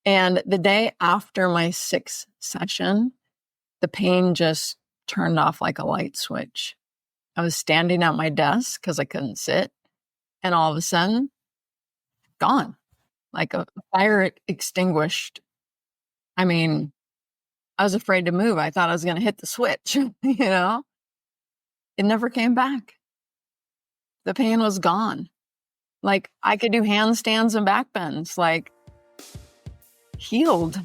And the day after my sixth session, the pain just turned off like a light switch. I was standing at my desk because I couldn't sit. And all of a sudden, gone, like a fire extinguished. I mean, I was afraid to move. I thought I was going to hit the switch, It never came back. The pain was gone. Like I could do handstands and back bends, like healed.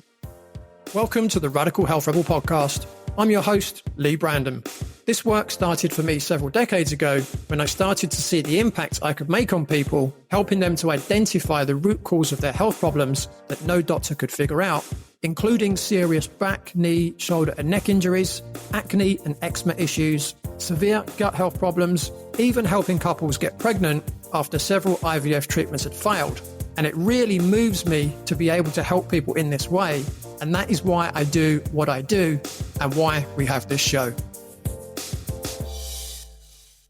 Welcome to the Radical Health Rebel podcast. I'm your host, Lee Brandon. This work started for me several decades ago when I started to see the impact I could make on people, helping them to identify the root cause of their health problems that no doctor could figure out, including serious back, knee, shoulder and neck injuries, acne and eczema issues, severe gut health problems, even helping couples get pregnant after several IVF treatments had failed. And it really moves me to be able to help people in this way. And that is why I do what I do and why we have this show.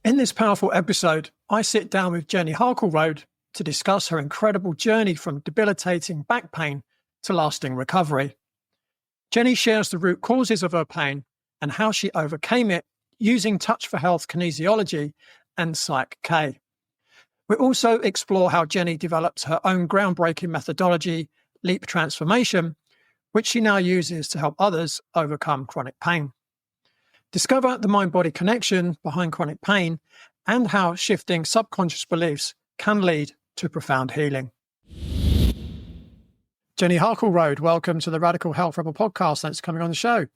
In this powerful episode, I sit down with Jenny Harkleroad to discuss her incredible journey from debilitating back pain to lasting recovery. Jenny shares the root causes of her pain and how she overcame it using Touch for Health kinesiology and Psych-K. We also explore how Jenny develops her own groundbreaking methodology, Leap Transformation, which she now uses to help others overcome chronic pain. Discover the mind-body connection behind chronic pain and how shifting subconscious beliefs can lead to profound healing. Jenny Harkleroad, welcome to the Radical Health Rebel podcast. Thanks for coming on the show.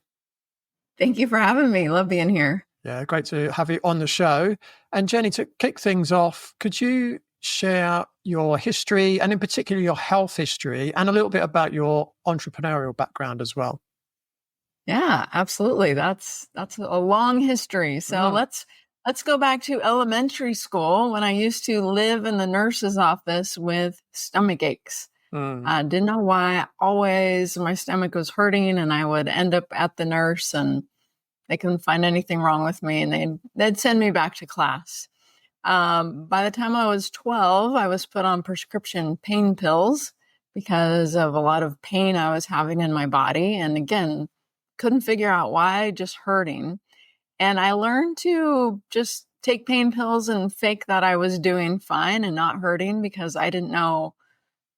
Thank you for having me. Love being here. Yeah, great to have you on the show. And Jenny, to kick things off, could you share your history and in particular your health history and a little bit about your entrepreneurial background as well? Yeah, absolutely. That's a long history. So let's go back to elementary school when I used to live in the nurse's office with stomach aches. I didn't know why. Always my stomach was hurting and I would end up at the nurse and they couldn't find anything wrong with me and they'd send me back to class. By the time I was 12, I was put on prescription pain pills because of a lot of pain I was having in my body. And again, couldn't figure out why, just hurting. And I learned to just take pain pills and fake that I was doing fine and not hurting because I didn't know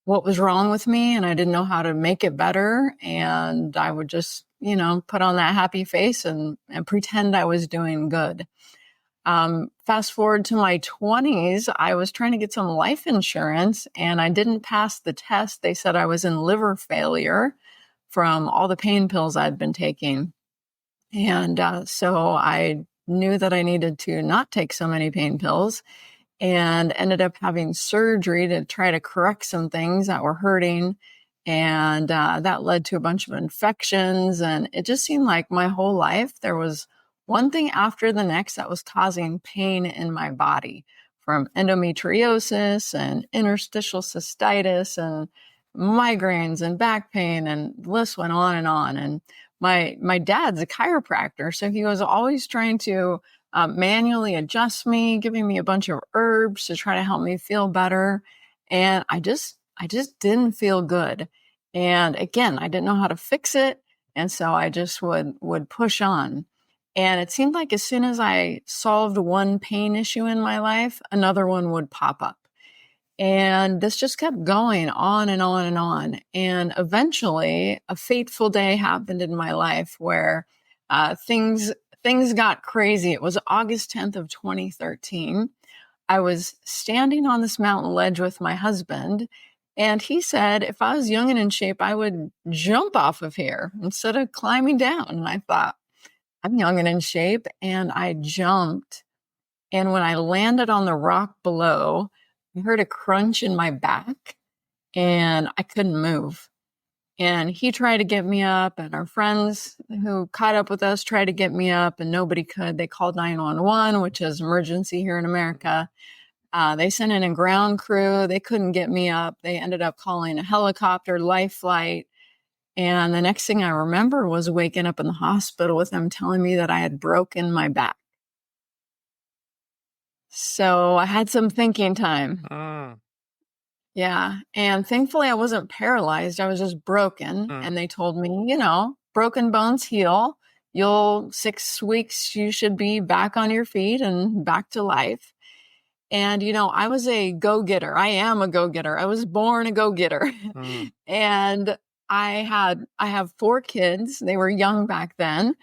what was wrong with me and I didn't know how to make it better. And I would just, put on that happy face and pretend I was doing good. Fast forward to my 20s, I was trying to get some life insurance and I didn't pass the test. They said I was in liver failure from all the pain pills I'd been taking. And so I knew that I needed to not take so many pain pills and ended up having surgery to try to correct some things that were hurting. And that led to a bunch of infections. And it just seemed like my whole life, there was one thing after the next that was causing pain in my body, from endometriosis and interstitial cystitis and migraines and back pain, and the list went on. And my dad's a chiropractor, so he was always trying to manually adjust me, giving me a bunch of herbs to try to help me feel better. And I just didn't feel good. And again, I didn't know how to fix it. And so I just would push on. And it seemed like as soon as I solved one pain issue in my life, another one would pop up. And this just kept going on and on and on. And eventually a fateful day happened in my life where things got crazy. It was August 10th of 2013. I was standing on this mountain ledge with my husband, and he said, if I was young and in shape, I would jump off of here instead of climbing down. And I thought, I'm young and in shape. And I jumped. And when I landed on the rock below, I heard a crunch in my back and I couldn't move. And he tried to get me up, and our friends who caught up with us tried to get me up, and nobody could. They called 911, which is emergency here in America. They sent in a ground crew. They couldn't get me up. They ended up calling a helicopter, life flight. And the next thing I remember was waking up in the hospital with them telling me that I had broken my back. So I had some thinking time. Yeah. And thankfully I wasn't paralyzed. I was just broken. And they told me, broken bones heal. 6 weeks, you should be back on your feet and back to life. And, I was a go-getter. I am a go-getter. I was born a go-getter. And I have 4 kids. They were young back then.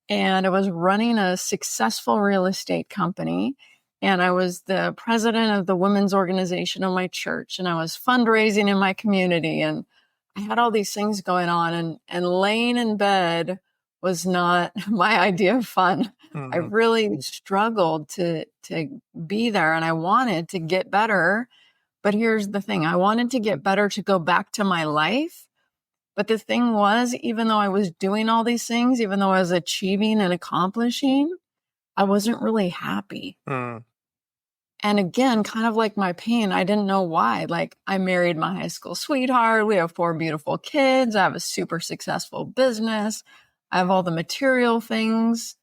And I was running a successful real estate company. And I was the president of the women's organization of my church. And I was fundraising in my community. And I had all these things going on. And laying in bed was not my idea of fun. I really struggled to be there. And I wanted to get better. But here's the thing. I wanted to get better to go back to my life. But the thing was, even though I was doing all these things, even though I was achieving and accomplishing, I wasn't really happy. And again, kind of like my pain, I didn't know why. Like, I married my high school sweetheart. We have 4 beautiful kids. I have a super successful business. I have all the material things.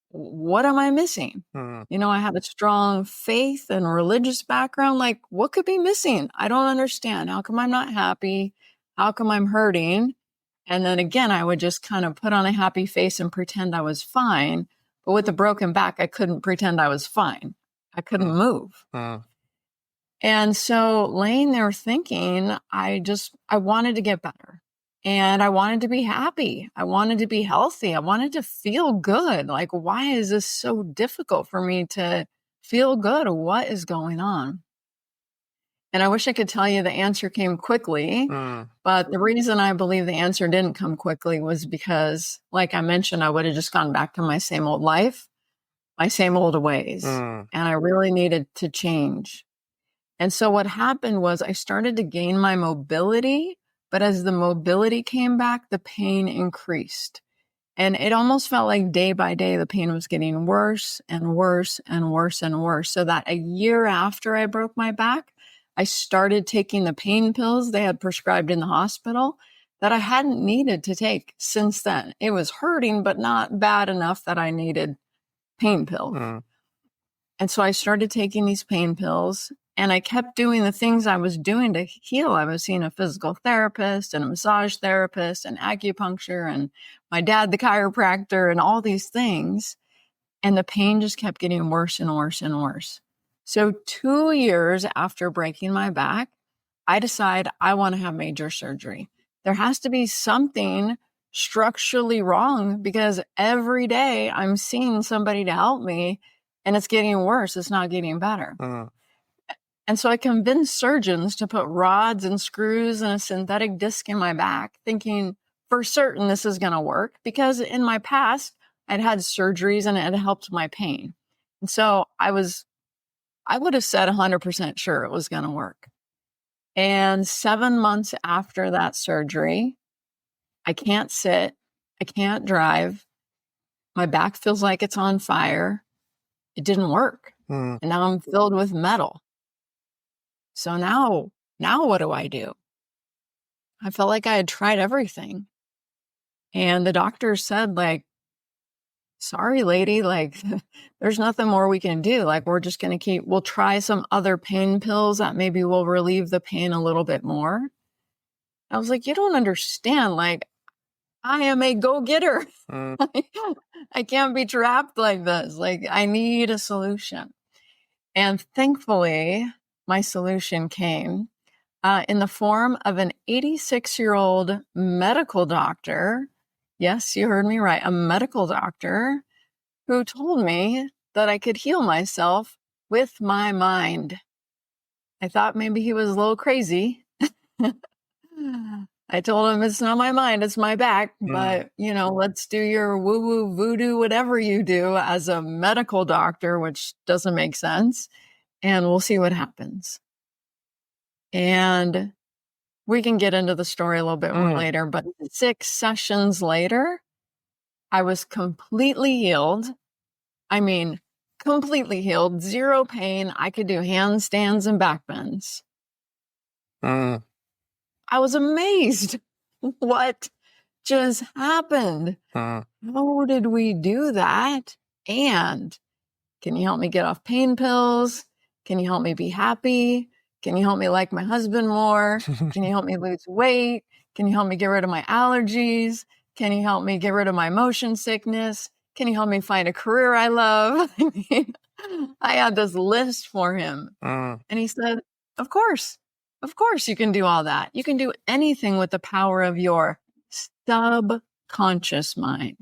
What am I missing? I have a strong faith and religious background. Like, what could be missing? I don't understand. How come I'm not happy? How come I'm hurting? And then again, I would just kind of put on a happy face and pretend I was fine. But with a broken back, I couldn't pretend I was fine. I couldn't move. And so laying there thinking, I wanted to get better. And I wanted to be happy. I wanted to be healthy. I wanted to feel good. Like, why is this so difficult for me to feel good? What is going on? And I wish I could tell you the answer came quickly, but the reason I believe the answer didn't come quickly was because, like I mentioned, I would have just gone back to my same old life, my same old ways, and I really needed to change. And so what happened was I started to gain my mobility, but as the mobility came back, the pain increased. And it almost felt like day by day, the pain was getting worse and worse and worse and worse. So that a year after I broke my back, I started taking the pain pills they had prescribed in the hospital that I hadn't needed to take since then. It was hurting, but not bad enough that I needed pain pills. And so I started taking these pain pills, and I kept doing the things I was doing to heal. I was seeing a physical therapist and a massage therapist and acupuncture and my dad, the chiropractor, and all these things. And the pain just kept getting worse and worse and worse. So 2 years after breaking my back, I decide I want to have major surgery. There has to be something structurally wrong because every day I'm seeing somebody to help me and it's getting worse. It's not getting better. And so I convinced surgeons to put rods and screws and a synthetic disc in my back, thinking for certain this is going to work because in my past, I'd had surgeries and it had helped my pain. And so I would have said 100% sure it was going to work. And 7 months after that surgery, I can't sit, I can't drive. My back feels like it's on fire. It didn't work. And now I'm filled with metal. So now what do I do? I felt like I had tried everything. And the doctor said, like, sorry, lady, like, there's nothing more we can do. Like, we're just going to we'll try some other pain pills that maybe will relieve the pain a little bit more. I was like, you don't understand. Like, I am a go-getter. I can't be trapped like this. Like, I need a solution. And thankfully, my solution came in the form of an 86-year-old medical doctor. Yes, you heard me right. A medical doctor who told me that I could heal myself with my mind. I thought maybe he was a little crazy. I told him it's not my mind, it's my back. But, let's do your woo-woo voodoo, whatever you do as a medical doctor, which doesn't make sense. And we'll see what happens. And we can get into the story a little bit more later. But 6 sessions later, I was completely healed. I mean, completely healed, 0 pain. I could do handstands and back bends. I was amazed. What just happened? How did we do that? And can you help me get off pain pills? Can you help me be happy? Can you help me like my husband more? Can you help me lose weight? Can you help me get rid of my allergies? Can you help me get rid of my motion sickness? Can you help me find a career I love? I had this list for him. And he said, of course you can do all that. You can do anything with the power of your subconscious mind.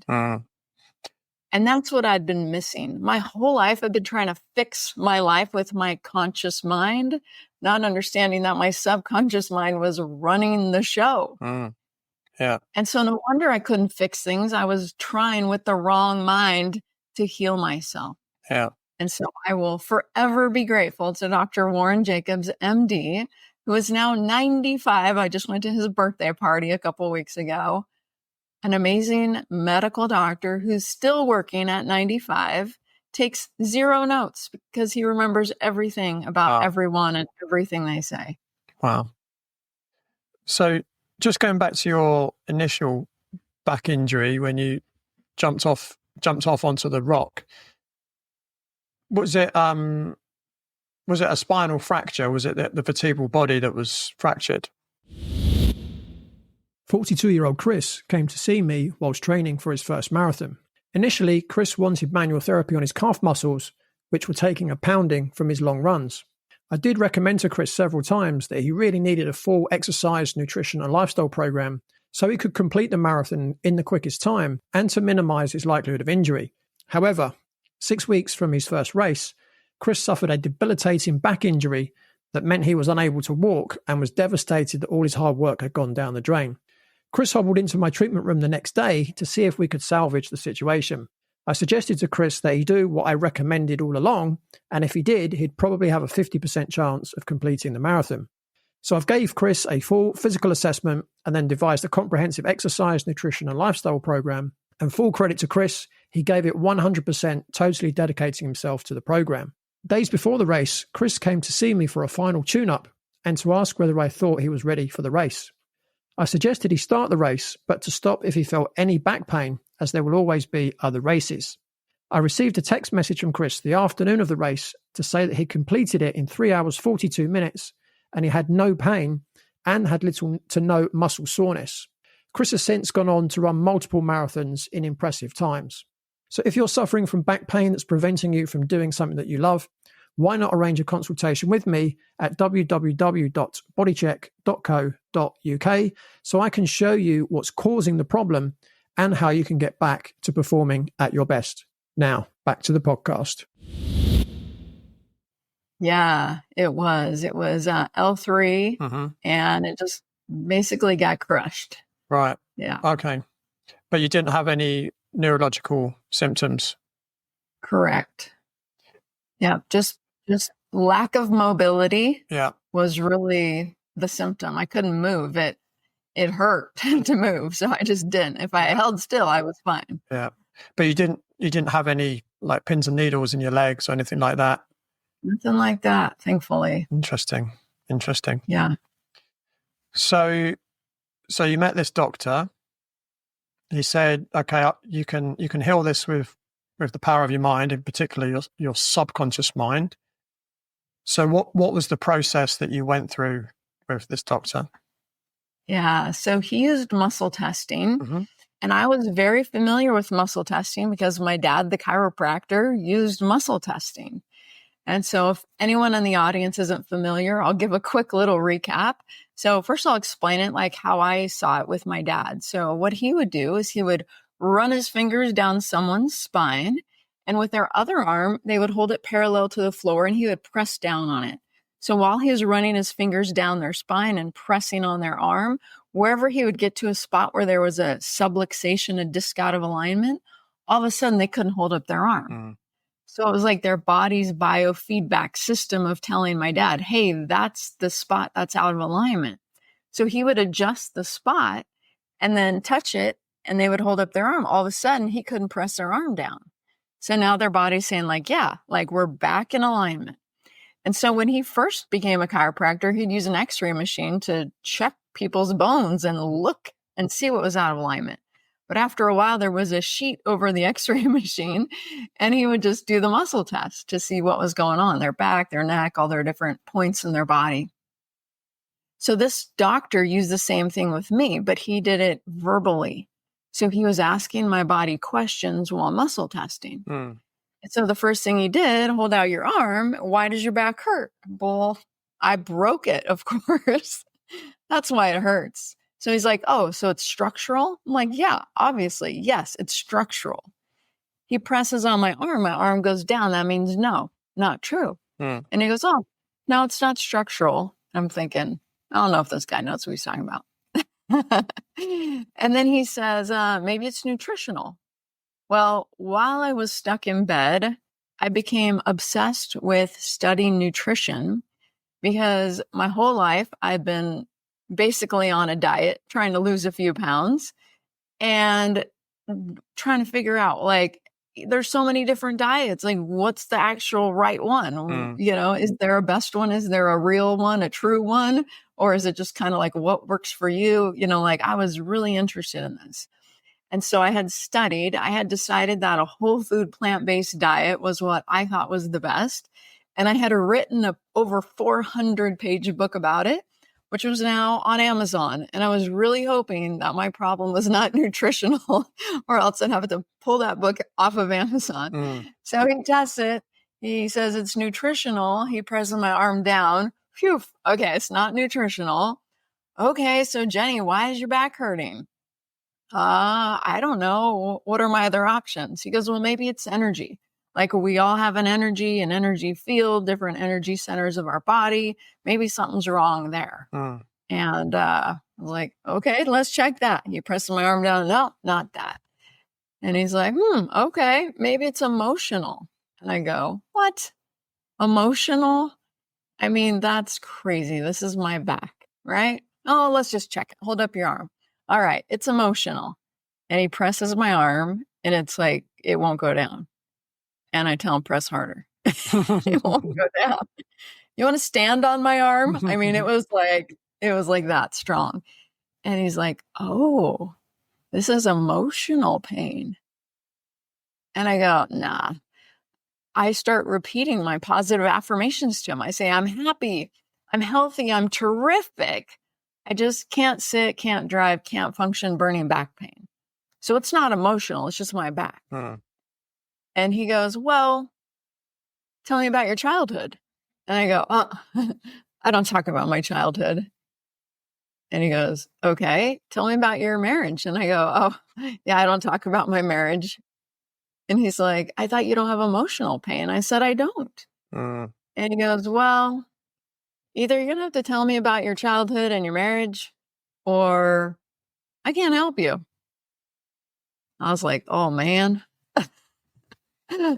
And that's what I'd been missing. My whole life, I've been trying to fix my life with my conscious mind, not understanding that my subconscious mind was running the show. Yeah. And so no wonder I couldn't fix things. I was trying with the wrong mind to heal myself. Yeah. And so I will forever be grateful to Dr. Warren Jacobs, MD, who is now 95. I just went to his birthday party a couple of weeks ago. An amazing medical doctor who's still working at 95, takes 0 notes because he remembers everything about everyone and everything they say. Wow. So just going back to your initial back injury when you jumped off onto the rock, was it a spinal fracture? Was it the vertebral body that was fractured? 42-year-old Chris came to see me whilst training for his first marathon. Initially, Chris wanted manual therapy on his calf muscles, which were taking a pounding from his long runs. I did recommend to Chris several times that he really needed a full exercise, nutrition and lifestyle program so he could complete the marathon in the quickest time and to minimize his likelihood of injury. However, 6 weeks from his first race, Chris suffered a debilitating back injury that meant he was unable to walk and was devastated that all his hard work had gone down the drain. Chris hobbled into my treatment room the next day to see if we could salvage the situation. I suggested to Chris that he do what I recommended all along, and if he did, he'd probably have a 50% chance of completing the marathon. So I've gave Chris a full physical assessment and then devised a comprehensive exercise, nutrition and lifestyle program. And full credit to Chris, he gave it 100%, totally dedicating himself to the program. Days before the race, Chris came to see me for a final tune-up and to ask whether I thought he was ready for the race. I suggested he start the race, but to stop if he felt any back pain, as there will always be other races. I received a text message from Chris the afternoon of the race to say that he completed it in 3 hours 42 minutes and he had no pain and had little to no muscle soreness. Chris has since gone on to run multiple marathons in impressive times. So if you're suffering from back pain that's preventing you from doing something that you love, why not arrange a consultation with me at www.bodycheck.co.uk so I can show you what's causing the problem and how you can get back to performing at your best. Now, back to the podcast. Yeah, it was L3 and it just basically got crushed. Right. Yeah. Okay. But you didn't have any neurological symptoms? Correct. Yeah, just lack of mobility was really the symptom. I couldn't move. It hurt to move, so I just didn't. If I held still, I was fine. Yeah. But you didn't have any like pins and needles in your legs or anything like that? Nothing like that, thankfully. Interesting. Yeah. So you met this doctor. He said, okay, you can heal this with the power of your mind, in particular your subconscious mind. So what was the process that you went through with this doctor? Yeah, so he used muscle testing, and I was very familiar with muscle testing because my dad, the chiropractor, used muscle testing. And so if anyone in the audience isn't familiar, I'll give a quick little recap. So first I'll explain it like how I saw it with my dad. So what he would do is he would run his fingers down someone's spine, and with their other arm, they would hold it parallel to the floor and he would press down on it. So while he was running his fingers down their spine and pressing on their arm, wherever he would get to a spot where there was a subluxation, a disc out of alignment, all of a sudden they couldn't hold up their arm. So it was like their body's biofeedback system of telling my dad, hey, that's the spot that's out of alignment. So he would adjust the spot and then touch it and they would hold up their arm. All of a sudden he couldn't press their arm down. So now their body's saying like, yeah, like we're back in alignment. And so when he first became a chiropractor, he'd use an x-ray machine to check people's bones and look and see what was out of alignment. But after a while, there was a sheet over the x-ray machine, and he would just do the muscle test to see what was going on, their back, their neck, all their different points in their body. So this doctor used the same thing with me, but he did it verbally. So he was asking my body questions while muscle testing. And so the first thing he did, hold out your arm. Why does your back hurt? Well, I broke it, of course. That's why it hurts. So he's like, oh, so it's structural? I'm like, yeah, obviously. Yes, it's structural. He presses on my arm goes down. That means no, not true. And he goes, oh, no, it's not structural. I'm thinking, I don't know if this guy knows what he's talking about. And then he says, maybe it's nutritional. Well, while I was stuck in bed, I became obsessed with studying nutrition because my whole life I've been basically on a diet, trying to lose a few pounds and trying to figure out, like, there's so many different diets. Like, what's the actual right one? You know, is there a best one? Is there a real one, a true one? Or is it just kind of like what works for you? You know, like I was really interested in this. And so I had decided that a whole food plant-based diet was what I thought was the best. And I had written a over 400-page book about it, which was now on Amazon. And I was really hoping that my problem was not nutritional, or else I'd have to pull that book off of Amazon. So he tests it. He says it's nutritional. He presses my arm down. Phew. Okay, it's not nutritional. Okay, so Jenny, why is your back hurting? I don't know. What are my other options? He goes, well, maybe it's energy. Like we all have an energy field, different energy centers of our body. Maybe something's wrong there. And I was like, okay, let's check that. He presses my arm down. No, not that. And he's like, okay, maybe it's emotional. And I go, what? Emotional? I mean, that's crazy. This is my back, right? Oh, let's just check it. Hold up your arm. All right, it's emotional. And he presses my arm and it's like, it won't go down. And I tell him, press harder. It won't go down. You want to stand on my arm? I mean, it was like that strong. And he's like, oh, this is emotional pain. And I go, nah. I start repeating my positive affirmations to him. I say, I'm happy, I'm healthy, I'm terrific. I just can't sit, can't drive, can't function, burning back pain. So it's not emotional, it's just my back. And he goes, well, tell me about your childhood. And I go, I don't talk about my childhood. And he goes, okay, tell me about your marriage. And I go, oh, yeah, I don't talk about my marriage. And he's like, I thought you don't have emotional pain. I said, I don't. And he goes, well, either you're going to have to tell me about your childhood and your marriage, or I can't help you. I was like, oh, man,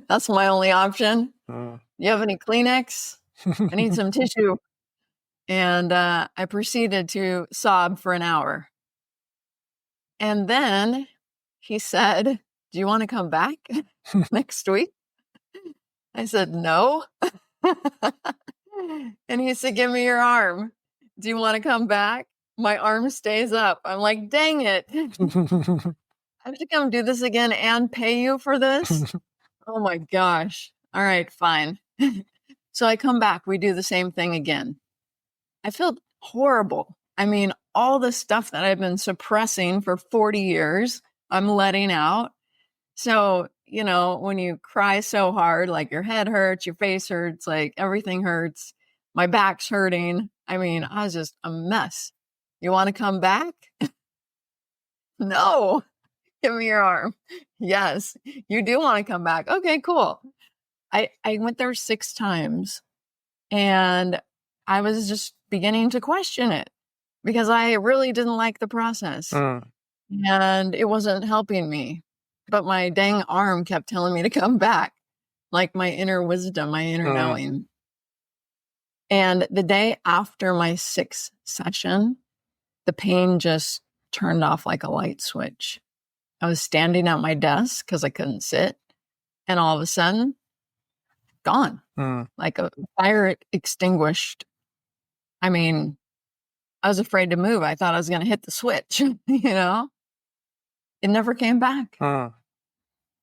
that's my only option. You have any Kleenex? I need some tissue. And I proceeded to sob for an hour. And then he said, do you want to come back next week? I said, no. And he said, give me your arm. Do you want to come back? My arm stays up. I'm like, dang it. I have to come do this again and pay you for this? Oh my gosh. All right, fine. So I come back. We do the same thing again. I feel horrible. I mean, all the stuff that I've been suppressing for 40 years, I'm letting out. So, you know, when you cry so hard, like your head hurts, your face hurts, like everything hurts, my back's hurting. I mean, I was just a mess. You want to come back? No. Give me your arm. Yes, you do want to come back. Okay, cool. I went there 6 times and I was just beginning to question it because I really didn't like the process and it wasn't helping me. But my dang arm kept telling me to come back, like my inner wisdom, my inner knowing. And the day after my 6th session, the pain just turned off like a light switch. I was standing at my desk because I couldn't sit. And all of a sudden, gone. Like a fire extinguished. I mean, I was afraid to move. I thought I was going to hit the switch, you know? It never came back. Mm.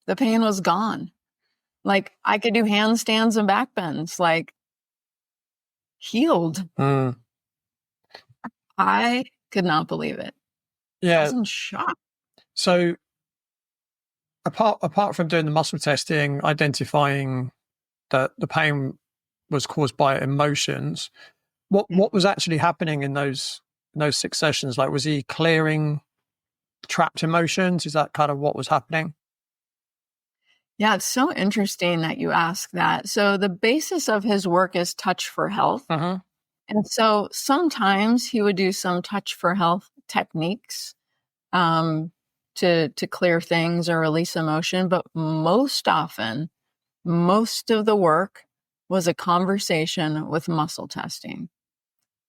The pain was gone. Like I could do handstands and back bends, like healed. Mm. I could not believe it. I Yeah. was in shock. So apart from doing the muscle testing, identifying that the pain was caused by emotions, what was actually happening in those 6 sessions? Like, was he clearing trapped emotions? Is that kind of what was happening? Yeah, it's so interesting that you ask that. So the basis of his work is touch for health. Uh-huh. And so sometimes he would do some touch for health techniques to clear things or release emotion. But most often, most of the work was a conversation with muscle testing.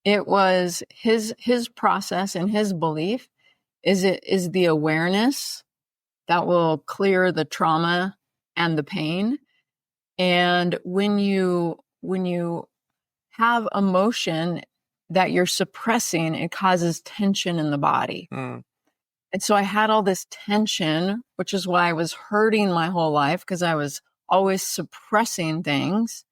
It was his process and his belief is the awareness that will clear the trauma and the pain. And when you have emotion that you're suppressing, it causes tension in the body. Mm. And so I had all this tension, which is why I was hurting my whole life, because I was always suppressing things.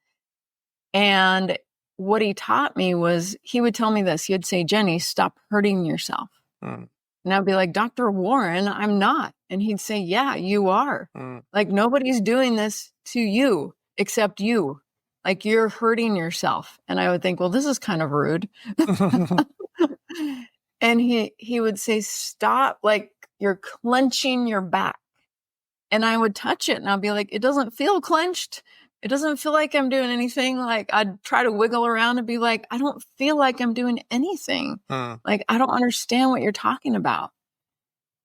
And what he taught me was, he would tell me this. He would say, Jenny, stop hurting yourself. Mm. And I'd be like, Dr. Warren, I'm not. And he'd say, yeah, you are. Mm. Like, nobody's doing this to you except you. Like, you're hurting yourself. And I would think, well, this is kind of rude. And he would say, stop, like, you're clenching your back. And I would touch it and I'd be like, it doesn't feel clenched. It doesn't feel like I'm doing anything. Like, I'd try to wiggle around and be like, I don't feel like I'm doing anything. Like, I don't understand what you're talking about.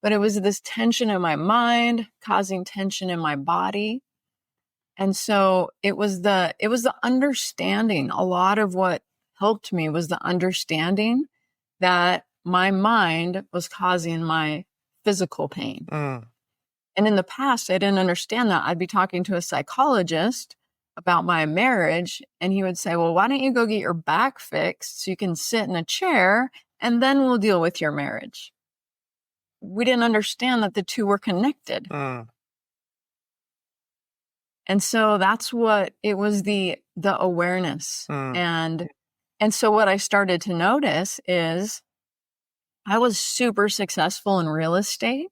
But it was this tension in my mind causing tension in my body. And so it was the understanding. A lot of what helped me was the understanding that my mind was causing my physical pain. And in the past, I didn't understand that. I'd be talking to a psychologist about my marriage, and he would say, well, why don't you go get your back fixed so you can sit in a chair, and then we'll deal with your marriage. We didn't understand that the two were connected. And so that's what it was, the awareness. And so what I started to notice is I was super successful in real estate.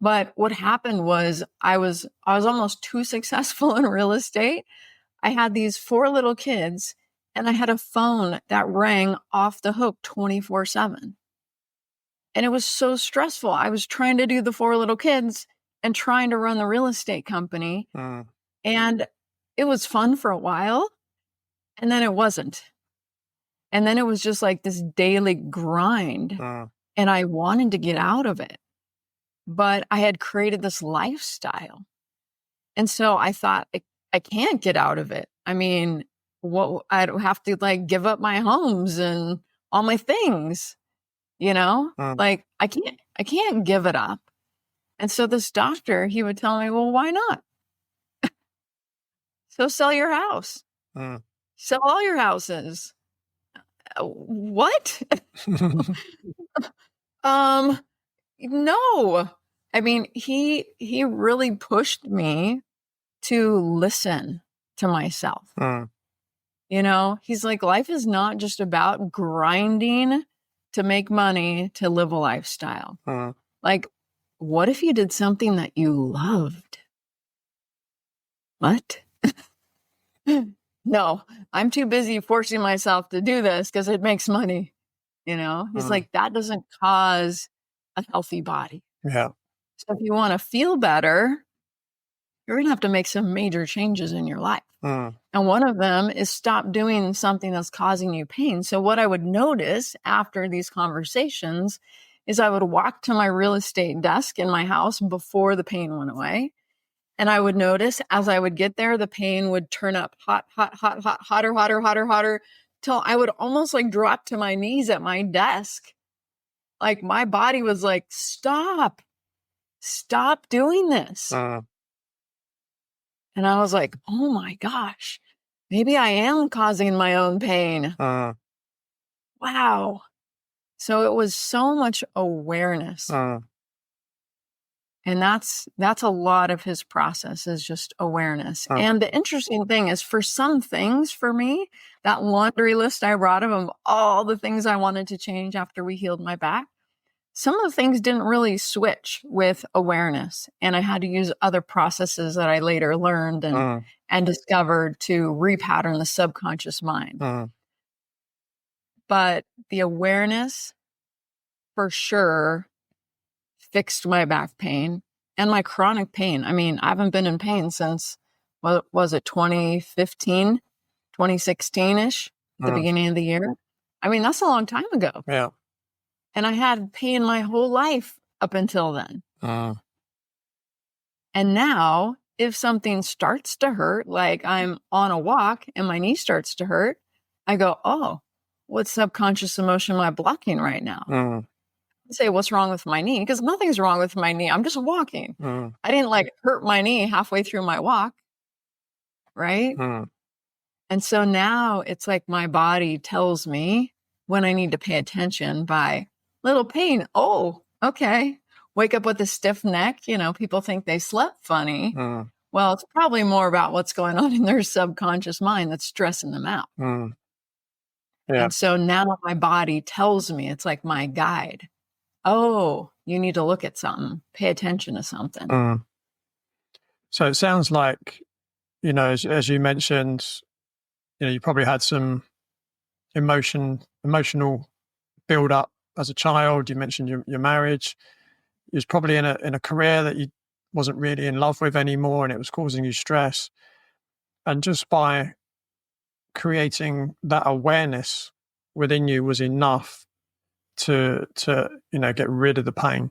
But what happened was I was almost too successful in real estate. I had these 4 little kids and I had a phone that rang off the hook 24/7. And it was so stressful. I was trying to do the 4 little kids and trying to run the real estate company. And it was fun for a while. And then it wasn't. And then it was just like this daily grind. And I wanted to get out of it. But I had created this lifestyle. And so I thought, I can't get out of it. I mean, what I'd have to like give up my homes and all my things, you know, like I can't give it up. And so this doctor, he would tell me, well, why not? So sell your house, sell all your houses. What? No. I mean, he really pushed me to listen to myself. You know, he's like, life is not just about grinding to make money to live a lifestyle. Like, what if you did something that you loved? What? No, I'm too busy forcing myself to do this because it makes money. You know, he's like, that doesn't cause a healthy body. Yeah. So if you want to feel better, you're going to have to make some major changes in your life. And one of them is stop doing something that's causing you pain. So what I would notice after these conversations is I would walk to my real estate desk in my house before the pain went away. And I would notice as I would get there, the pain would turn up hot, hotter, till I would almost like drop to my knees at my desk. Like my body was like, stop doing this. And I was like, oh my gosh, maybe I am causing my own pain. Wow. So it was so much awareness. And that's a lot of his process, is just awareness. Oh. And the interesting thing is, for some things, for me, that laundry list I brought him of all the things I wanted to change after we healed my back, some of the things didn't really switch with awareness. And I had to use other processes that I later learned and discovered to repattern the subconscious mind. But the awareness, for sure, fixed my back pain and my chronic pain. I mean, I haven't been in pain since, what was it, 2015, 2016-ish, the beginning of the year. I mean, that's a long time ago. Yeah. And I had pain my whole life up until then. And now, if something starts to hurt, like I'm on a walk and my knee starts to hurt, I go, oh, what subconscious emotion am I blocking right now? Say, what's wrong with my knee? Because nothing's wrong with my knee. I'm just walking. I didn't like hurt my knee halfway through my walk. Right. And so now it's like my body tells me when I need to pay attention by little pain. Oh, okay. Wake up with a stiff neck. You know, people think they slept funny. Well, it's probably more about what's going on in their subconscious mind that's stressing them out. Yeah. And so now my body tells me, it's like my guide. Oh, you need to look at something, pay attention to something. So it sounds like, you know, as you mentioned, you know, you probably had some emotional build up as a child. You mentioned your marriage. You was probably in a career that you wasn't really in love with anymore, and it was causing you stress. And just by creating that awareness within you was enough to you know, get rid of the pain.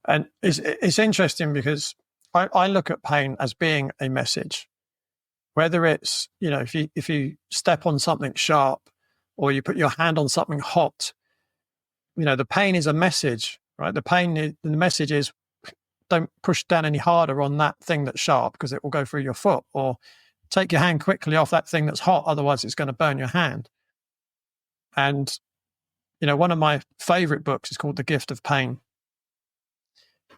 And it's interesting because I look at pain as being a message, whether it's, you know, if you step on something sharp or you put your hand on something hot, you know, the pain is a message, right? The message is, don't push down any harder on that thing that's sharp because it will go through your foot, or take your hand quickly off that thing that's hot, otherwise it's going to burn your hand. And you know, one of my favorite books is called The Gift of Pain.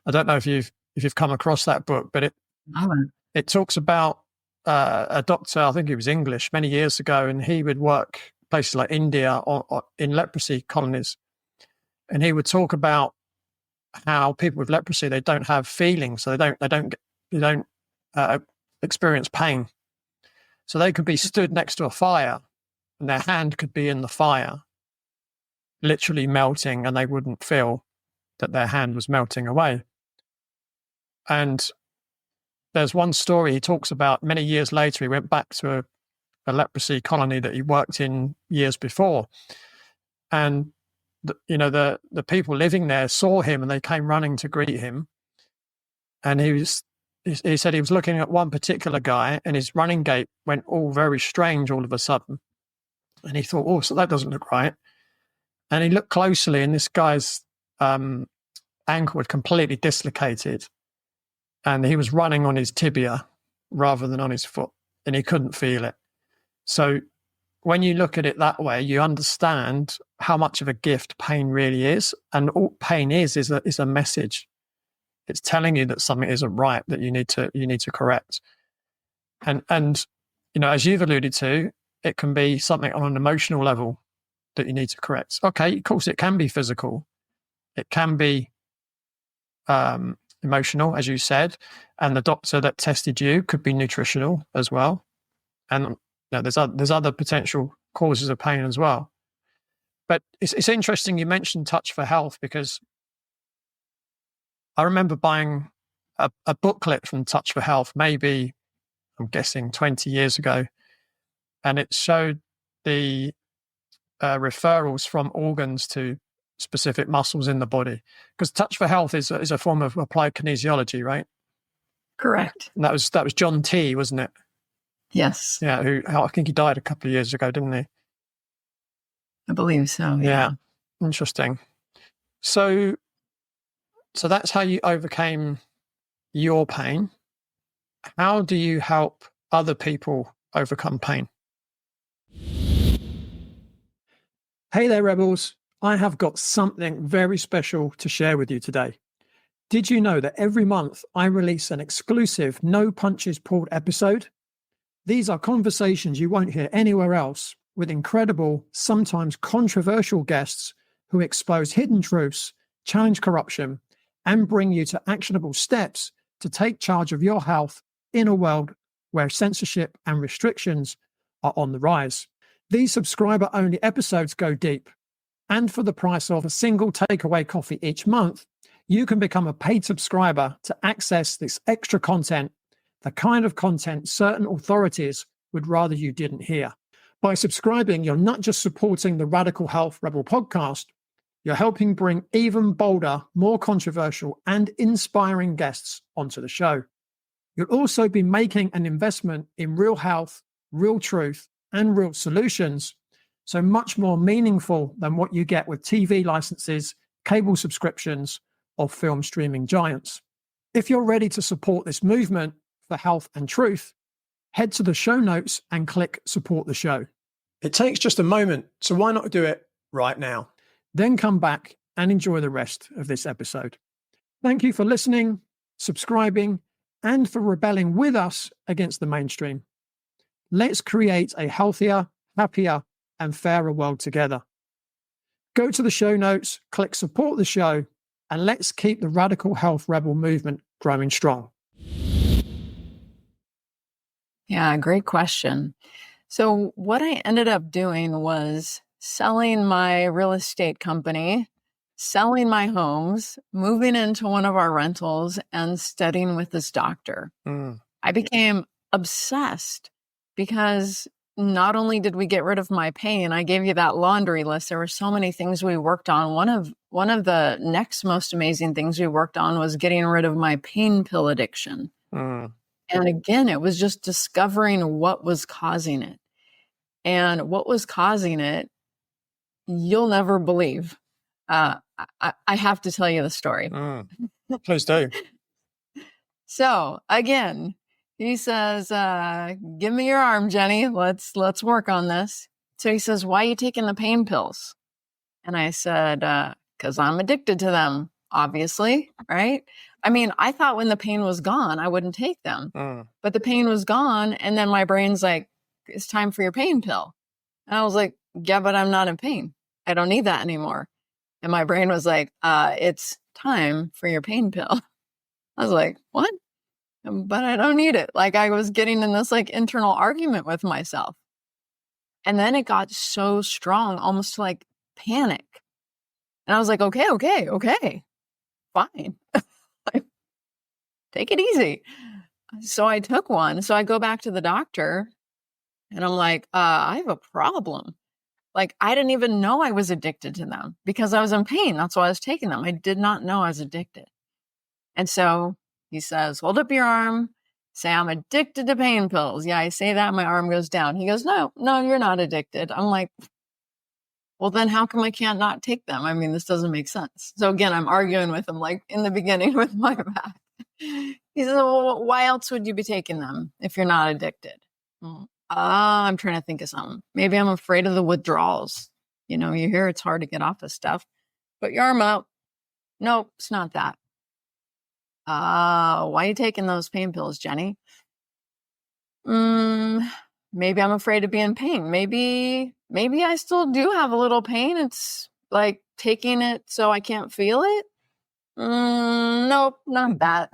I don't know if you've come across that book, but it talks about a doctor, I think he was English, many years ago, and he would work places like India or in leprosy colonies. And he would talk about how people with leprosy, they don't have feelings, so they don't experience pain. So they could be stood next to a fire and their hand could be in the fire, literally melting, and they wouldn't feel that their hand was melting away. And there's one story he talks about. Many years later, he went back to a leprosy colony that he worked in years before, and the people living there saw him and they came running to greet him. And he said he was looking at one particular guy and his running gait went all very strange all of a sudden, and he thought, oh, so that doesn't look right. And he looked closely, and this guy's ankle had completely dislocated, and he was running on his tibia rather than on his foot, and he couldn't feel it. So when you look at it that way, you understand how much of a gift pain really is. And all pain is a message. It's telling you that something isn't right, that you need to correct. And you know, as you've alluded to, it can be something on an emotional level that you need to correct. Okay, of course, it can be physical. It can be emotional, as you said. And the doctor that tested you could be nutritional as well. And you know, there's other potential causes of pain as well. But it's interesting you mentioned Touch for Health, because I remember buying a booklet from Touch for Health, maybe, I'm guessing 20 years ago. And it showed the referrals from organs to specific muscles in the body. Because Touch for Health is a form of applied kinesiology, right? Correct. And that was John T, wasn't it? Yes. Yeah, who I think he died a couple of years ago, didn't he? I believe so. Yeah. Interesting. So that's how you overcame your pain. How do you help other people overcome pain? Hey there, Rebels. I have got something very special to share with you today. Did you know that every month I release an exclusive No Punches Pulled episode? These are conversations you won't hear anywhere else with incredible, sometimes controversial guests who expose hidden truths, challenge corruption, and bring you to actionable steps to take charge of your health in a world where censorship and restrictions are on the rise. These subscriber-only episodes go deep, and for the price of a single takeaway coffee each month, you can become a paid subscriber to access this extra content, the kind of content certain authorities would rather you didn't hear. By subscribing, you're not just supporting the Radical Health Rebel podcast, you're helping bring even bolder, more controversial, and inspiring guests onto the show. You'll also be making an investment in real health, real truth, and real solutions, so much more meaningful than what you get with TV licenses, cable subscriptions, or film streaming giants. If you're ready to support this movement for health and truth, head to the show notes and click support the show. It takes just a moment, so why not do it right now? Then come back and enjoy the rest of this episode. Thank you for listening, subscribing, and for rebelling with us against the mainstream. Let's create a healthier, happier, and fairer world together. Go to the show notes, click support the show, and let's keep the Radical Health Rebel movement growing strong. Yeah, great question. So what I ended up doing was selling my real estate company, selling my homes, moving into one of our rentals, and studying with this doctor. I became obsessed because not only did we get rid of my pain, I gave you that laundry list. There were so many things we worked on. One of the next most amazing things we worked on was getting rid of my pain pill addiction. And again, it was just discovering what was causing it. And what was causing it, you'll never believe. I have to tell you the story. Please do. So again, he says, give me your arm, Jenny. Let's work on this. So he says, why are you taking the pain pills? And I said, because I'm addicted to them, obviously, right? I mean, I thought when the pain was gone, I wouldn't take them. But the pain was gone. And then my brain's like, it's time for your pain pill. And I was like, yeah, but I'm not in pain. I don't need that anymore. And my brain was like, it's time for your pain pill. I was like, what? But I don't need it. Like I was getting in this like internal argument with myself. And then it got so strong, almost to like panic. And I was like, okay, fine. Take it easy. So I took one. So I go back to the doctor and I'm like, I have a problem. Like I didn't even know I was addicted to them because I was in pain. That's why I was taking them. I did not know I was addicted. And so he says, hold up your arm, say I'm addicted to pain pills. Yeah, I say that, my arm goes down. He goes, no, you're not addicted. I'm like, well, then how come I can't not take them? I mean, this doesn't make sense. So again, I'm arguing with him like in the beginning with my back. He says, well, why else would you be taking them if you're not addicted? I'm trying to think of something. Maybe I'm afraid of the withdrawals. You know, you hear it's hard to get off of stuff. Put your arm out. Nope, it's not that. Why are you taking those pain pills, Jenny? Maybe I'm afraid of being in pain. Maybe I still do have a little pain. It's like taking it so I can't feel it. Nope, not that.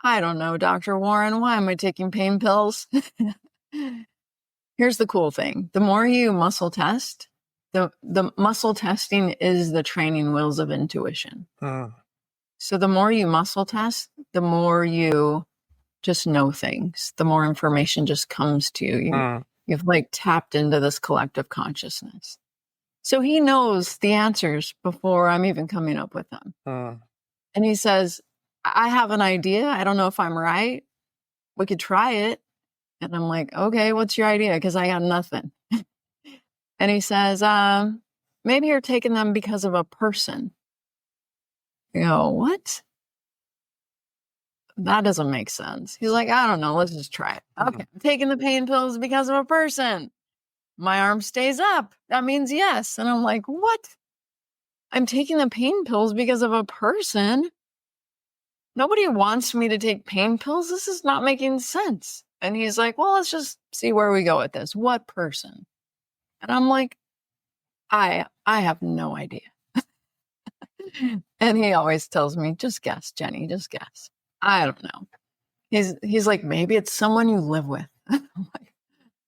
I don't know, Dr. Warren. Why am I taking pain pills? Here's the cool thing. The more you muscle test, the muscle testing is the training wheels of intuition. So the more you muscle test, the more you just know things, the more information just comes to you. You've like tapped into this collective consciousness. So he knows the answers before I'm even coming up with them. And he says, I have an idea. I don't know if I'm right. We could try it. And I'm like, okay, what's your idea? Because I got nothing. And he says, maybe you're taking them because of a person. You go, what? That doesn't make sense. He's like, I don't know. Let's just try it. Okay. I'm taking the pain pills because of a person. My arm stays up. That means yes. And I'm like, what? I'm taking the pain pills because of a person? nobody wants me to take pain pills. This is not making sense. And he's like, well, let's just see where we go with this. What person? And I'm like, I have no idea. And he always tells me, just guess, Jenny, just guess. I don't know. He's like, maybe it's someone you live with. I'm like,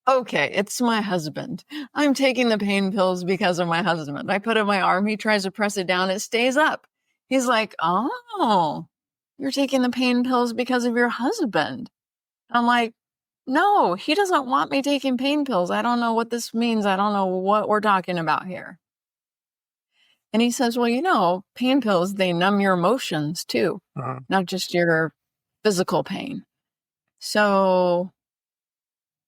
okay, it's my husband. I'm taking the pain pills because of my husband. I put it in my arm. He tries to press it down. It stays up. He's like, oh, you're taking the pain pills because of your husband. I'm like, no, he doesn't want me taking pain pills. I don't know what this means. I don't know what we're talking about here. And he says, well, pain pills, they numb your emotions too, not just your physical pain. So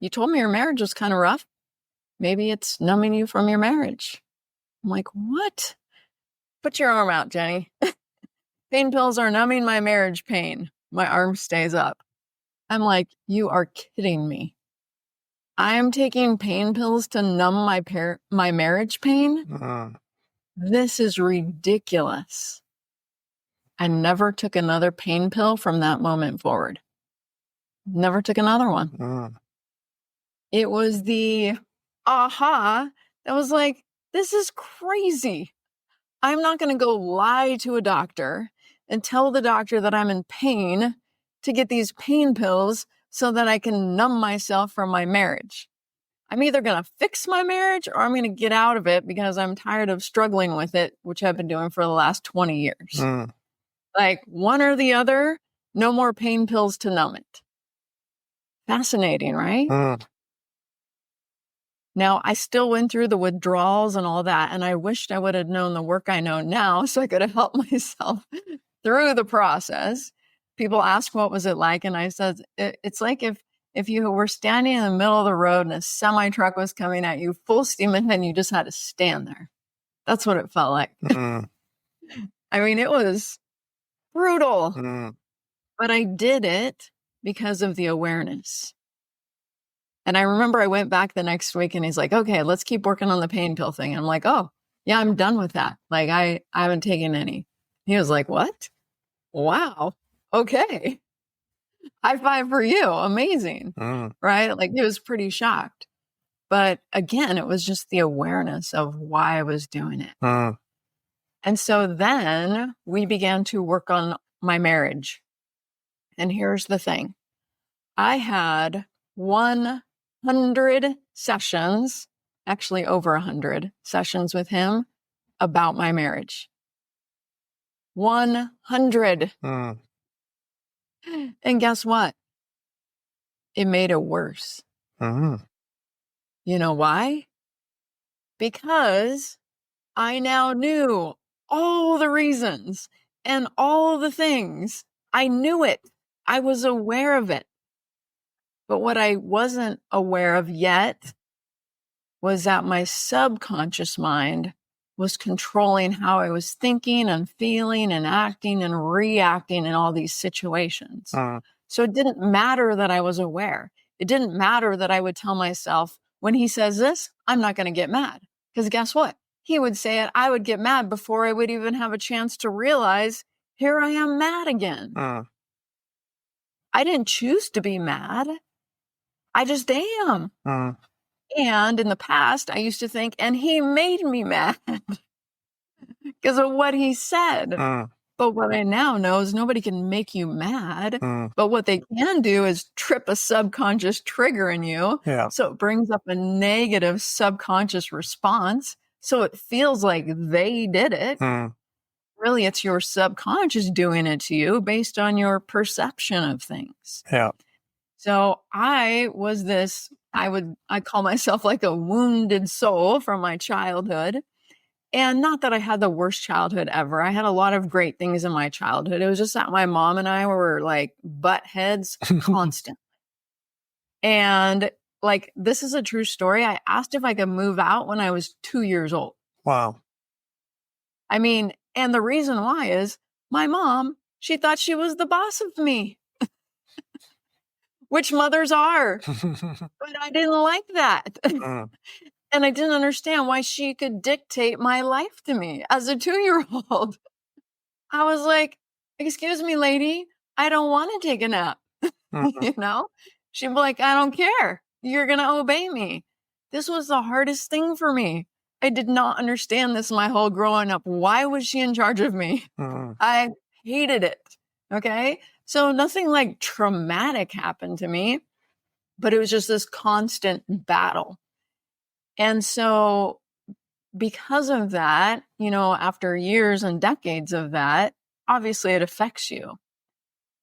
you told me your marriage was kind of rough. Maybe it's numbing you from your marriage. I'm like, what? Put your arm out, Jenny. Pain pills are numbing my marriage pain. My arm stays up. I'm like, you are kidding me. I'm taking pain pills to numb my marriage pain? This is ridiculous. I never took another pain pill from that moment forward. Never took another one. It was the aha that was like, this is crazy. I'm not going to go lie to a doctor and tell the doctor that I'm in pain to get these pain pills so that I can numb myself from my marriage. I'm either going to fix my marriage or I'm going to get out of it because I'm tired of struggling with it, which I've been doing for the last 20 years. Like one or the other, no more pain pills to numb it. Fascinating, right? Now, I still went through the withdrawals and all that, and I wished I would have known the work I know now so I could have helped myself through the process. People ask, what was it like? And I said, it's like if you were standing in the middle of the road and a semi-truck was coming at you full steam ahead and you just had to stand there. That's what it felt like. I mean, it was brutal, but I did it because of the awareness. And I remember I went back the next week and he's like, okay, let's keep working on the pain pill thing. And I'm like, oh, yeah, I'm done with that. Like, I haven't taken any. He was like, what? Wow. Okay. High five for you. Amazing. Right? Like, he was pretty shocked. But again, it was just the awareness of why I was doing it. And so then we began to work on my marriage. And here's the thing. I had 100 sessions, actually over 100 sessions with him about my marriage. 100. And guess what? It made it worse. You know why? Because I now knew all the reasons and all the things. I knew it. I was aware of it. But what I wasn't aware of yet was that my subconscious mind was controlling how I was thinking and feeling and acting and reacting in all these situations. So it didn't matter that I was aware. It didn't matter that I would tell myself, when he says this, I'm not going to get mad. Because guess what? He would say it. I would get mad before I would even have a chance to realize, here I am mad again. I didn't choose to be mad. I just am. And in the past, I used to think, and he made me mad because of what he said. But what I now know is nobody can make you mad. But what they can do is trip a subconscious trigger in you. So it brings up a negative subconscious response. So it feels like they did it. Really, it's your subconscious doing it to you based on your perception of things. So I was this, I call myself like a wounded soul from my childhood. And not that I had the worst childhood ever. I had a lot of great things in my childhood. It was just that my mom and I were like butt heads constantly. And like, this is a true story. I asked if I could move out when I was 2 years old. Wow. I mean, and the reason why is my mom, she thought she was the boss of me. Which mothers are. But I didn't like that. And I didn't understand why she could dictate my life to me as a 2-year-old. I was like, excuse me, lady, I don't want to take a nap. Mm, She'd be like, I don't care. You're going to obey me. This was the hardest thing for me. I did not understand this my whole growing up. Why was she in charge of me? mm, I hated it. Okay. So nothing like traumatic happened to me, but it was just this constant battle. And so because of that, after years and decades of that, obviously it affects you.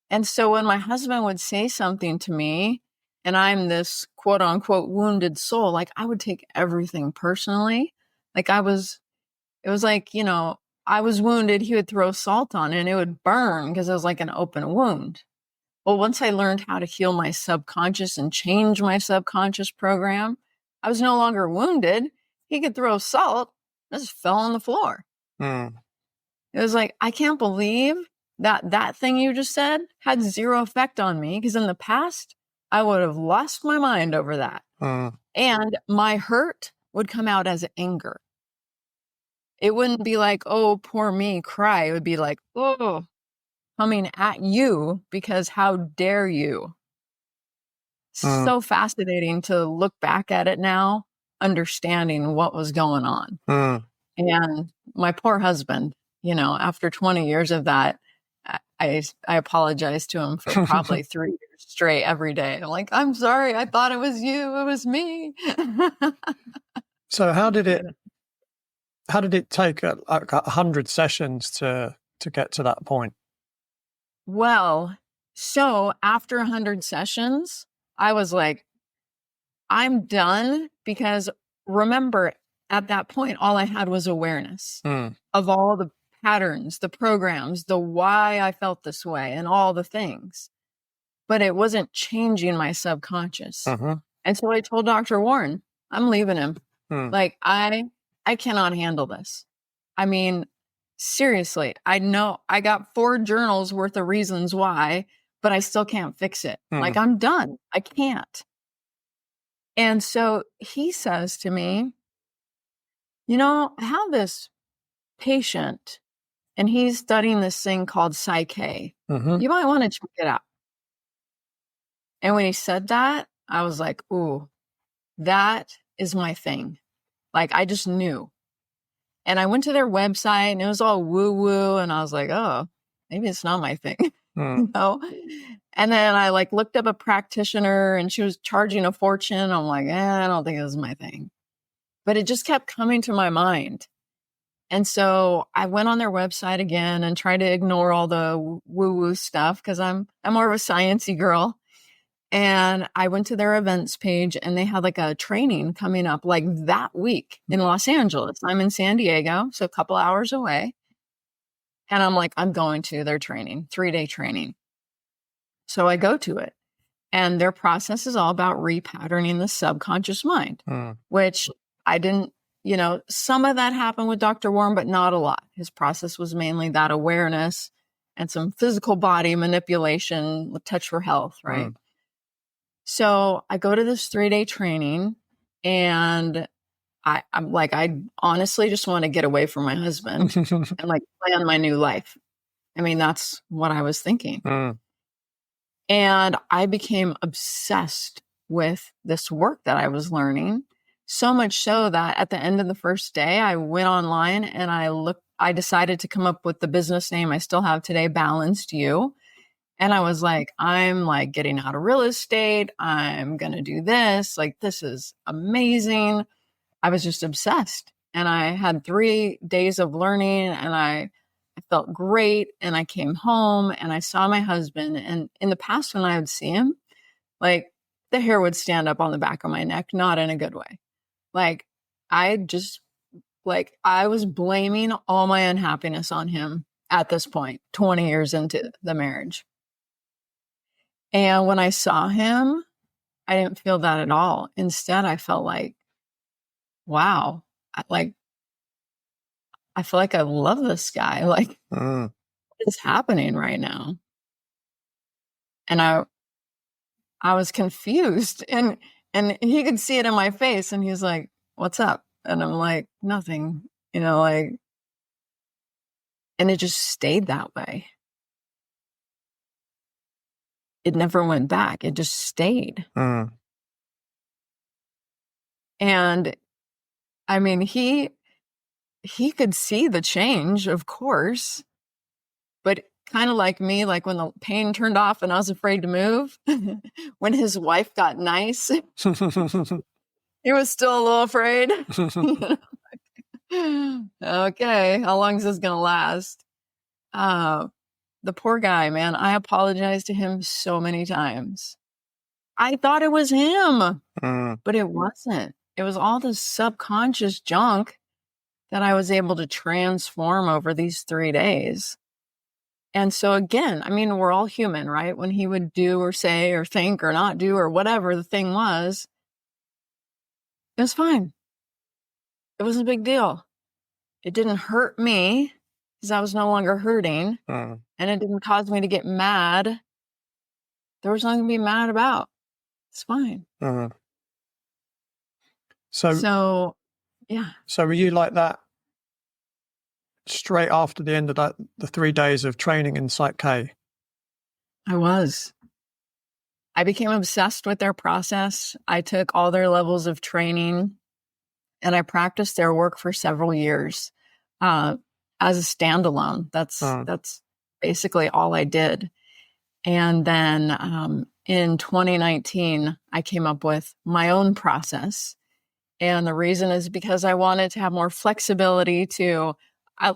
And so when my husband would say something to me, and I'm this quote unquote wounded soul, like I would take everything personally. Like it was like, I was wounded, he would throw salt on it and it would burn because it was like an open wound. Well, once I learned how to heal my subconscious and change my subconscious program, I was no longer wounded. He could throw salt, I just fell on the floor. mm, It was like, I can't believe that thing you just said had zero effect on me, because in the past, I would have lost my mind over that. mm, And my hurt would come out as anger. It wouldn't be like, oh, poor me, cry. It would be like, oh, coming at you because how dare you? mm, So fascinating to look back at it now, understanding what was going on. mm. And my poor husband, after 20 years of that, I apologized to him for probably 3 years straight every day. I'm like, I'm sorry. I thought it was you. It was me. So how did it take 100 sessions to get to that point? Well, so after 100 sessions, I was like, I'm done, because remember, at that point, all I had was awareness Mm, of all the patterns, the programs, the why I felt this way, and all the things. But it wasn't changing my subconscious. mhm, And so I told Dr. Warren, I'm leaving him. mm, Like, I cannot handle this. I mean, seriously, I know I got 4 journals worth of reasons why, but I still can't fix it. Like, mm, I'm done. I can't. And so he says to me, I have this patient and he's studying this thing called Psych-K. mhm, You might want to check it out. And when he said that, I was like, ooh, that is my thing. Like, I just knew. And I went to their website and it was all woo woo. And I was like, oh, maybe it's not my thing. mm, you know? And then I looked up a practitioner and she was charging a fortune. I'm like, I don't think this is my thing. But it just kept coming to my mind. And so I went on their website again and tried to ignore all the woo woo stuff, because I'm more of a sciencey girl. And I went to their events page and they had a training coming up that week in Los Angeles. I'm in San Diego, so a couple hours away. And I'm like, I'm going to their training, 3-day training. So I go to it. And their process is all about repatterning the subconscious mind, mm, which I didn't, some of that happened with Dr. Warren, but not a lot. His process was mainly that awareness and some physical body manipulation with Touch for Health, right? mm. So I go to this 3-day training and I'm like, I honestly just want to get away from my husband and plan my new life. I mean, that's what I was thinking. Mm, And I became obsessed with this work that I was learning, so much so that at the end of the first day, I went online and I decided to come up with the business name I still have today, Balanced You. And I was like, I'm getting out of real estate. I'm going to do this. This is amazing. I was just obsessed. And I had 3 days of learning and I felt great. And I came home and I saw my husband. And in the past, when I would see him, the hair would stand up on the back of my neck, not in a good way. I just, I was blaming all my unhappiness on him at this point, 20 years into the marriage. And when I saw him, I didn't feel that at all. Instead, I felt like, wow, I feel like I love this guy. mm. What is happening right now? And I was confused, and he could see it in my face, and he's like, "What's up?" And I'm like, "Nothing," and it just stayed that way. it never went back. It just stayed. Mm. And I mean, he could see the change, of course, but kind of like me, like when the pain turned off and I was afraid to move, when his wife got nice, he was still a little afraid. Okay, how long is this going to last? The poor guy, man, I apologized to him so many times. I thought it was him, but it wasn't. It was all this subconscious junk that I was able to transform over these 3 days. And so again, I mean, we're all human, right? When he would do or say or think or not do or whatever the thing was, it was fine. It wasn't a big deal. It didn't hurt me because I was no longer hurting. And it didn't cause me to get mad. There was nothing to be mad about. It's fine. So, yeah. So were you like that straight after the end of the 3 days of training in Psych-K? I was. I became obsessed with their process. I took all their levels of training and I practiced their work for several years as a standalone. That's basically all I did. And then in 2019, I came up with my own process. And the reason is because I wanted to have more flexibility I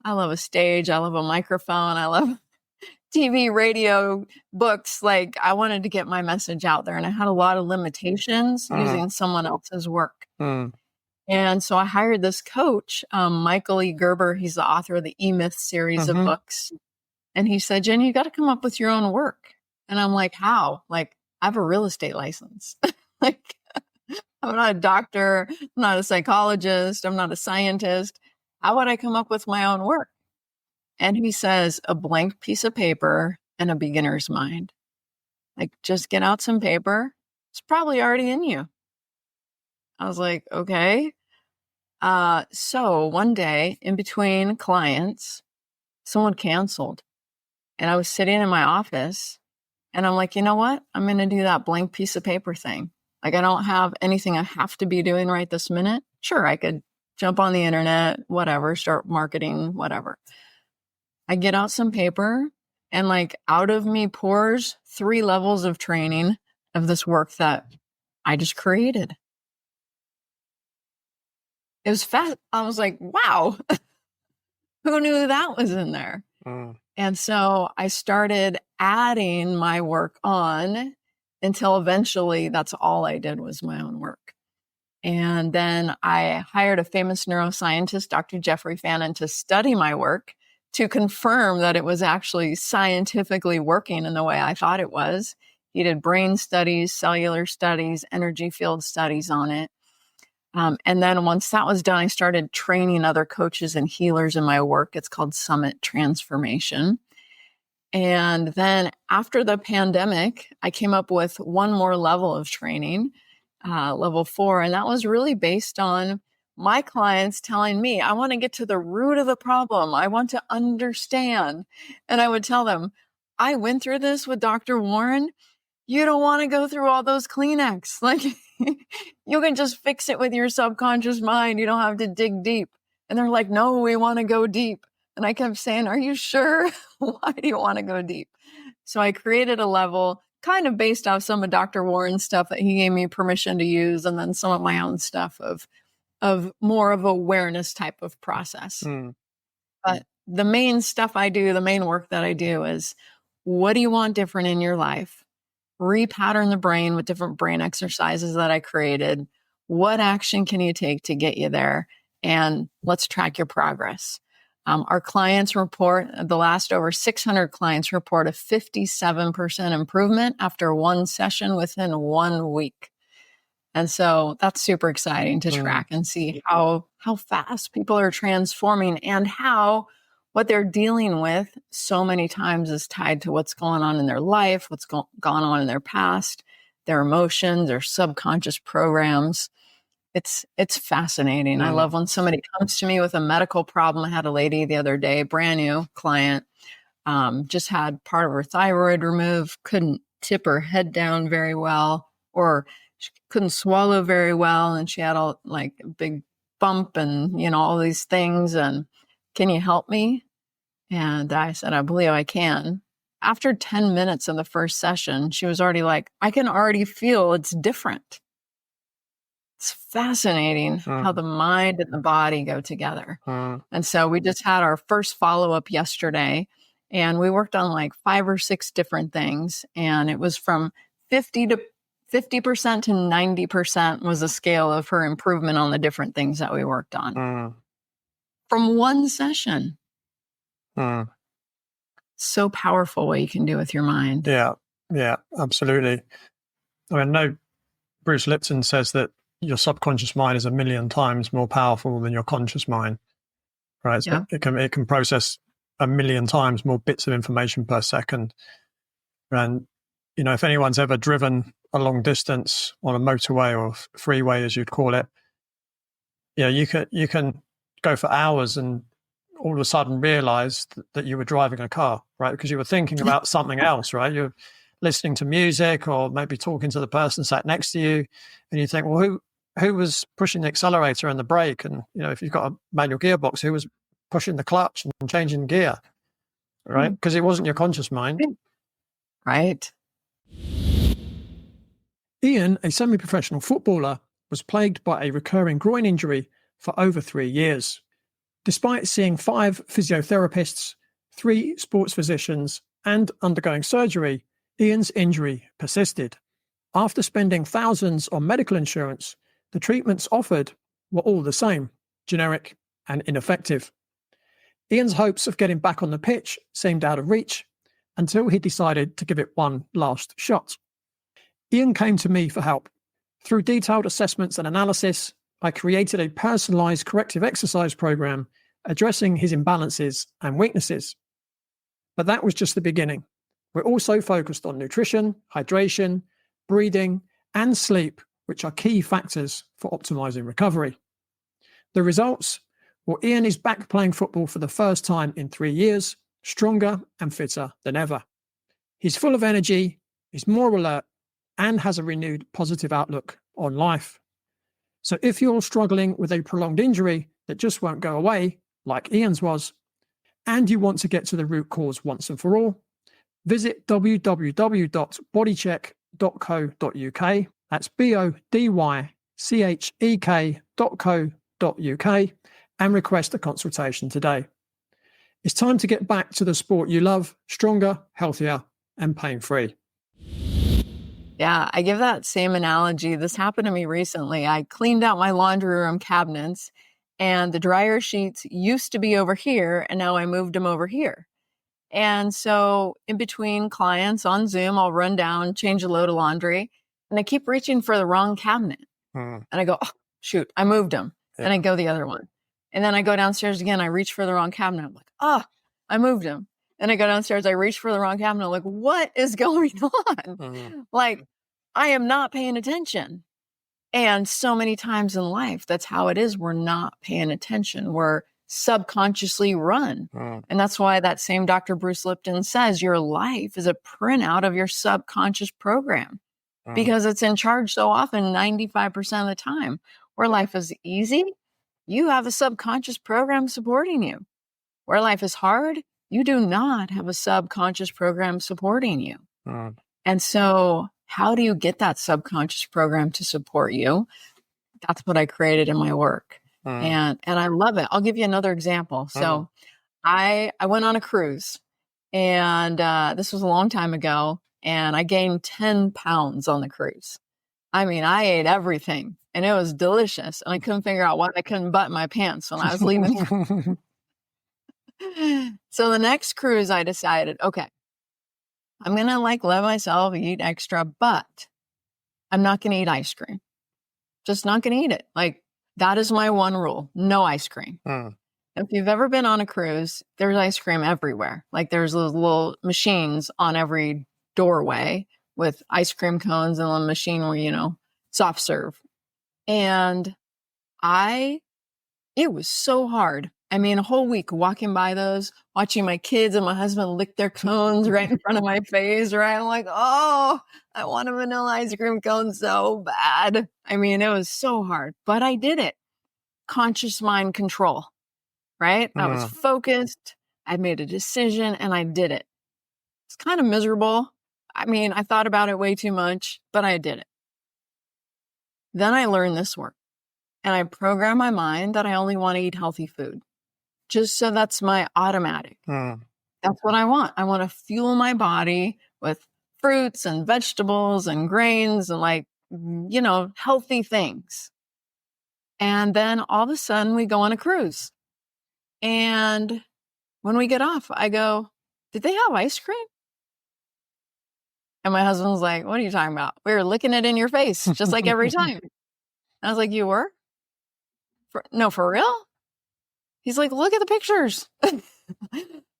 love a stage. I love a microphone. I love TV, radio, books. Like I wanted to get my message out there and I had a lot of limitations using someone else's work. And so I hired this coach, Michael E. Gerber. He's the author of the E-Myth series of books. And he said, Jenny, you got to come up with your own work. And I'm like, how? Like, I have a real estate license. Like, I'm not a doctor. I'm not a psychologist. I'm not a scientist. How would I come up with my own work? And he says, a blank piece of paper and a beginner's mind. Like, just get out some paper. It's probably already in you. I was like, okay. So one day in between clients, someone canceled. And I was sitting in my office and I'm like, you know what? I'm going to do that blank piece of paper thing. Like I don't have anything I have to be doing right this minute. Sure, I could jump on the internet, whatever, start marketing, whatever. I get out some paper and like out of me pours 3 levels of training of this work that I just created. It was fast. I was like, wow, who knew that was in there? And so I started adding my work on until eventually that's all I did was my own work. And then I hired a famous neuroscientist, Dr. Jeffrey Fannin, to study my work to confirm that it was actually scientifically working in the way I thought it was. He did brain studies, cellular studies, energy field studies on it. And then once that was done, I started training other coaches and healers in my work. It's called Summit Transformation. And then after the pandemic, I came up with one more level of training, level 4. And that was really based on my clients telling me, I want to get to the root of the problem. I want to understand. And I would tell them, I went through this with Dr. Warren. You don't want to go through all those Kleenex. Like you can just fix it with your subconscious mind. You don't have to dig deep. And they're like, no, we want to go deep. And I kept saying, are you sure? Why do you want to go deep? So I created a level kind of based off some of Dr. Warren's stuff that he gave me permission to use. And then some of my own stuff of more of awareness type of process. But the main stuff I do, the main work that I do is what do you want different in your life? Repattern the brain with different brain exercises that I created. What action can you take to get you there? And let's track your progress. Our clients report, the last over 600 clients report a 57% improvement after one session within 1 week. And so that's super exciting to track and see how fast people are transforming and how what they're dealing with so many times is tied to what's going on in their life, what's gone on in their past, their emotions, their subconscious programs. It's fascinating. I love when somebody comes to me with a medical problem. I had a lady the other day, brand new client. just had part of her thyroid removed, couldn't tip her head down very well, or she couldn't swallow very well. And she had all like a big bump and, all these things. And can you help me? And I said, I believe I can. After 10 minutes of the first session, she was already like, I can already feel it's different. It's fascinating how the mind and the body go together. And so we just had our first follow-up yesterday, and we worked on like 5 or 6 different things. And it was from 50% to 90% was a scale of her improvement on the different things that we worked on from one session. So powerful what you can do with your mind. Yeah, absolutely. I know Bruce Lipton says that your subconscious mind is 1,000,000 times more powerful than your conscious mind, right? So it can process 1,000,000 times more bits of information per second. And, if anyone's ever driven a long distance on a motorway or freeway, as you'd call it, you can go for hours and all of a sudden realize that you were driving a car, right? Because you were thinking about something else, right? You're listening to music or maybe talking to the person sat next to you, and you think, well, who was pushing the accelerator and the brake? And, if you've got a manual gearbox, who was pushing the clutch and changing gear, right? Because it wasn't your conscious mind. Right. Ian, a semi-professional footballer, was plagued by a recurring groin injury for over 3 years. Despite seeing 5 physiotherapists, 3 sports physicians, and undergoing surgery, Ian's injury persisted. After spending thousands on medical insurance, the treatments offered were all the same, generic and ineffective. Ian's hopes of getting back on the pitch seemed out of reach until he decided to give it one last shot. Ian came to me for help. Through detailed assessments and analysis, I created a personalized corrective exercise program addressing his imbalances and weaknesses. But that was just the beginning. We're also focused on nutrition, hydration, breathing, and sleep, which are key factors for optimizing recovery. The results? Well, Ian is back playing football for the first time in 3 years, stronger and fitter than ever. He's full of energy, is more alert, and has a renewed positive outlook on life. So if you're struggling with a prolonged injury that just won't go away, like Ian's was, and you want to get to the root cause once and for all, visit www.bodycheck.co.uk. That's bodychek.co.uk, and request a consultation today. It's time to get back to the sport you love, stronger, healthier, and pain-free. Yeah, I give that same analogy. This happened to me recently. I cleaned out my laundry room cabinets, and the dryer sheets used to be over here, and now I moved them over here. And so in between clients on Zoom, I'll run down, change a load of laundry, and I keep reaching for the wrong cabinet. And I go, oh, shoot, I moved them. Yeah. And I go the other one. And then I go downstairs again, I reach for the wrong cabinet. I'm like, I moved them. And I go downstairs, I reach for the wrong cabinet. I'm like, what is going on? Like, I am not paying attention. And so many times in life, that's how it is. We're not paying attention. We're subconsciously run. And that's why that same Dr. Bruce Lipton says your life is a printout of your subconscious program, because it's in charge so often 95% of the time. Where life is easy, you have a subconscious program supporting you. Where life is hard, you do not have a subconscious program supporting you. And so how do you get that subconscious program to support you? That's what I created in my work. And I love it. I'll give you another example. So I went on a cruise, and this was a long time ago, and I gained 10 pounds on the cruise. I mean, I ate everything, and it was delicious. And I couldn't figure out why I couldn't button my pants when I was leaving. So the next cruise, I decided, okay, I'm going to let myself eat extra, but I'm not going to eat ice cream. Just not going to eat it. Like, that is my one rule. No ice cream. If you've ever been on a cruise, there's ice cream everywhere. Like, there's those little machines on every doorway with ice cream cones and a machine where, soft serve. And it was so hard I mean, a whole week walking by those, watching my kids and my husband lick their cones right in front of my face, right? I'm like, oh, I want a vanilla ice cream cone so bad. I mean, it was so hard, but I did it. Conscious mind control, right? I was focused. I made a decision and I did it. It's kind of miserable. I mean, I thought about it way too much, but I did it. Then I learned this work and I programmed my mind that I only want to eat healthy food. Just so that's my automatic. That's what I want. I want to fuel my body with fruits and vegetables and grains and like, healthy things. And then all of a sudden we go on a cruise. And when we get off, I go, did they have ice cream? And my husband's like, what are you talking about? We were licking it in your face, just like every time. And I was like, you were? No, for real? He's like, look at the pictures.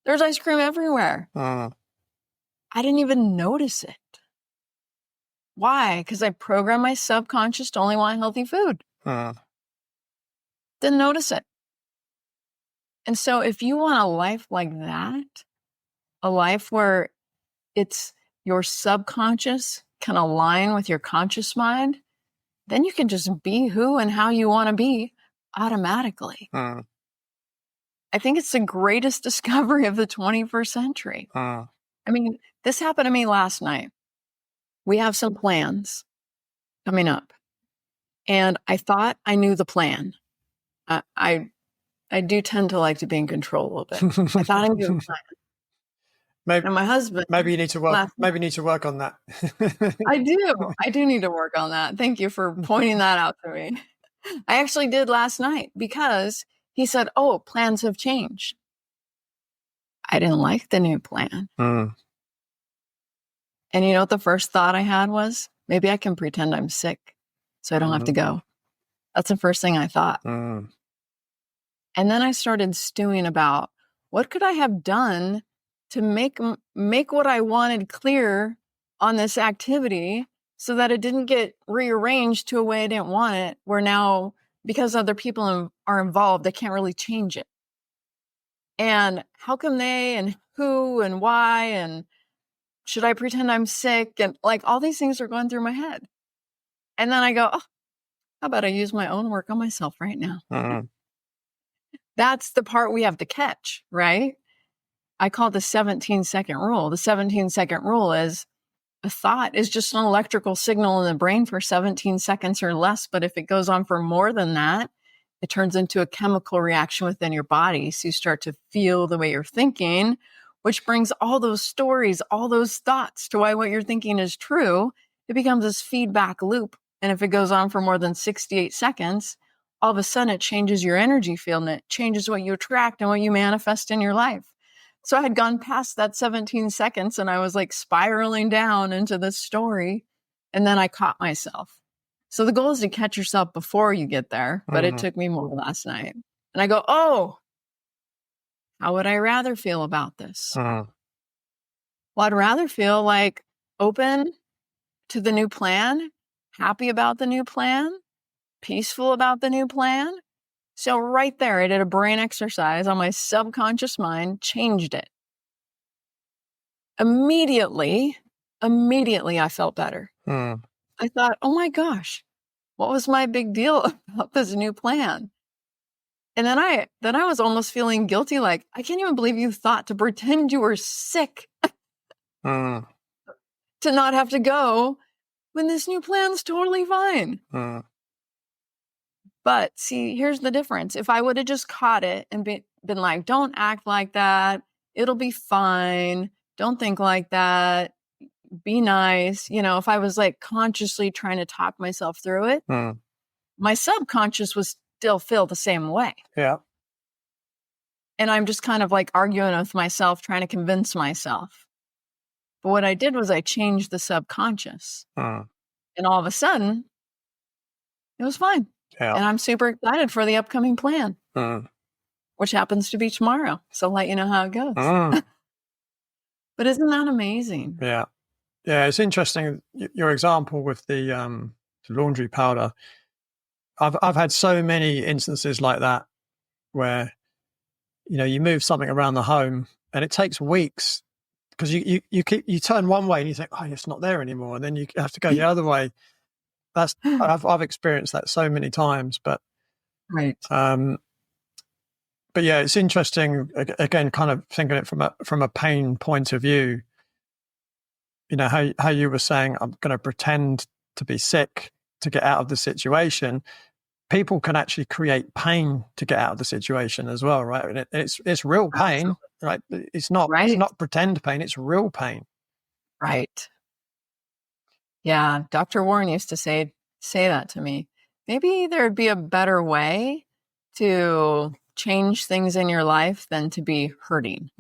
There's ice cream everywhere. I didn't even notice it. Why? Because I programmed my subconscious to only want healthy food. Didn't notice it. And so if you want a life like that, a life where it's your subconscious can align with your conscious mind, then you can just be who and how you want to be automatically. I think it's the greatest discovery of the 21st century. I mean, this happened to me last night. We have some plans coming up. And I thought I knew the plan. I do tend to like to be in control a little bit. I thought I knew the plan. And my husband. Maybe you need to work. Maybe you need to work on that. I do. I do need to work on that. Thank you for pointing that out to me. I actually did last night because he said, oh, plans have changed. I didn't like the new plan. And you know what the first thought I had was? Maybe I can pretend I'm sick so I don't have to go. That's the first thing I thought. And then I started stewing about what could I have done to make what I wanted clear on this activity so that it didn't get rearranged to a way I didn't want it, where now, because other people are involved, I can't really change it. And how come they and who and why and should I pretend I'm sick? And like all these things are going through my head. And then I go, oh, how about I use my own work on myself right now? That's the part we have to catch, right? I call it the 17-second rule. The 17-second rule is a thought is just an electrical signal in the brain for 17 seconds or less. But if it goes on for more than that, it turns into a chemical reaction within your body. So you start to feel the way you're thinking, which brings all those stories, all those thoughts to why what you're thinking is true. It becomes this feedback loop. And if it goes on for more than 68 seconds, all of a sudden it changes your energy field and it changes what you attract and what you manifest in your life. So I had gone past that 17 seconds and I was like spiraling down into this story. And then I caught myself. So the goal is to catch yourself before you get there. But it took me more last night. And I go, oh, how would I rather feel about this? Well, I'd rather feel like open to the new plan, happy about the new plan, peaceful about the new plan. So right there, I did a brain exercise on my subconscious mind, changed it. Immediately, I felt better. I thought, oh my gosh, what was my big deal about this new plan? And then I was almost feeling guilty, like, I can't even believe you thought to pretend you were sick to not have to go when this new plan's totally fine. But see, here's the difference. If I would have just caught it and been like, don't act like that. It'll be fine. Don't think like that. Be nice. You know, if I was like consciously trying to talk myself through it, my subconscious would still feel the same way. Yeah. And I'm just kind of like arguing with myself, trying to convince myself. But what I did was I changed the subconscious. And all of a sudden, it was fine. Yeah. And I'm super excited for the upcoming plan, which happens to be tomorrow. So I'll let you know how it goes. But isn't that amazing? Yeah. Yeah, it's interesting. Your example with the laundry powder. I've had so many instances like that where you move something around the home and it takes weeks because you turn one way and you think, oh, it's not there anymore. And then you have to go the other way. I've experienced that so many times, but Right. But yeah, it's interesting, again, kind of thinking it from a pain point of view, how you were saying, I'm going to pretend to be sick to get out of the situation. People can actually create pain to get out of the situation as well, right? And it's real pain, right? It's not pretend pain, it's real pain. Right. Yeah, Dr. Warren used to say that to me. Maybe there'd be a better way to change things in your life than to be hurting.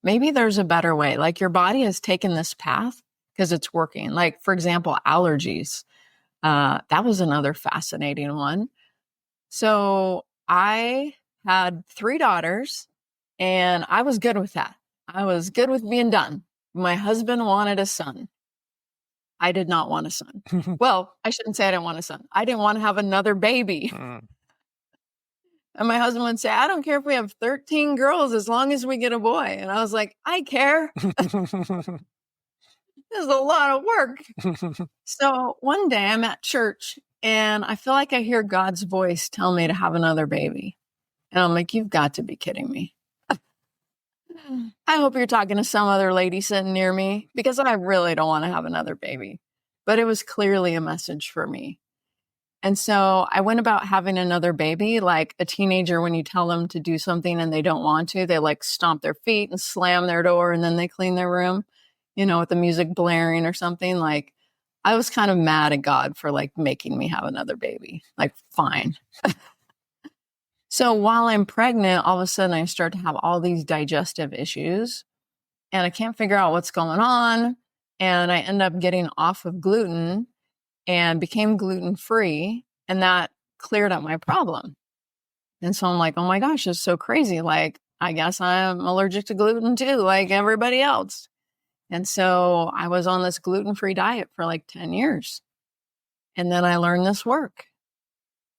Maybe there's a better way. Like your body has taken this path because it's working. Like, for example, allergies. That was another fascinating one. So I had 3 daughters and I was good with that. I was good with being done. My husband wanted a son. I did not want a son. Well, I shouldn't say I didn't want a son. I didn't want to have another baby. And my husband would say, I don't care if we have 13 girls as long as we get a boy. And I was like, I care. This is a lot of work. So one day I'm at church and I feel like I hear God's voice tell me to have another baby. And I'm like, you've got to be kidding me. I hope you're talking to some other lady sitting near me because I really don't want to have another baby. But it was clearly a message for me. And so I went about having another baby like a teenager. When you tell them to do something and they don't want to, they like stomp their feet and slam their door and then they clean their room, with the music blaring or something. Like I was kind of mad at God for like making me have another baby. Like, fine. So while I'm pregnant, all of a sudden I start to have all these digestive issues and I can't figure out what's going on. And I end up getting off of gluten and became gluten-free, and that cleared up my problem. And so I'm like, oh my gosh, it's so crazy. Like, I guess I'm allergic to gluten too, like everybody else. And so I was on this gluten-free diet for like 10 years. And then I learned this work.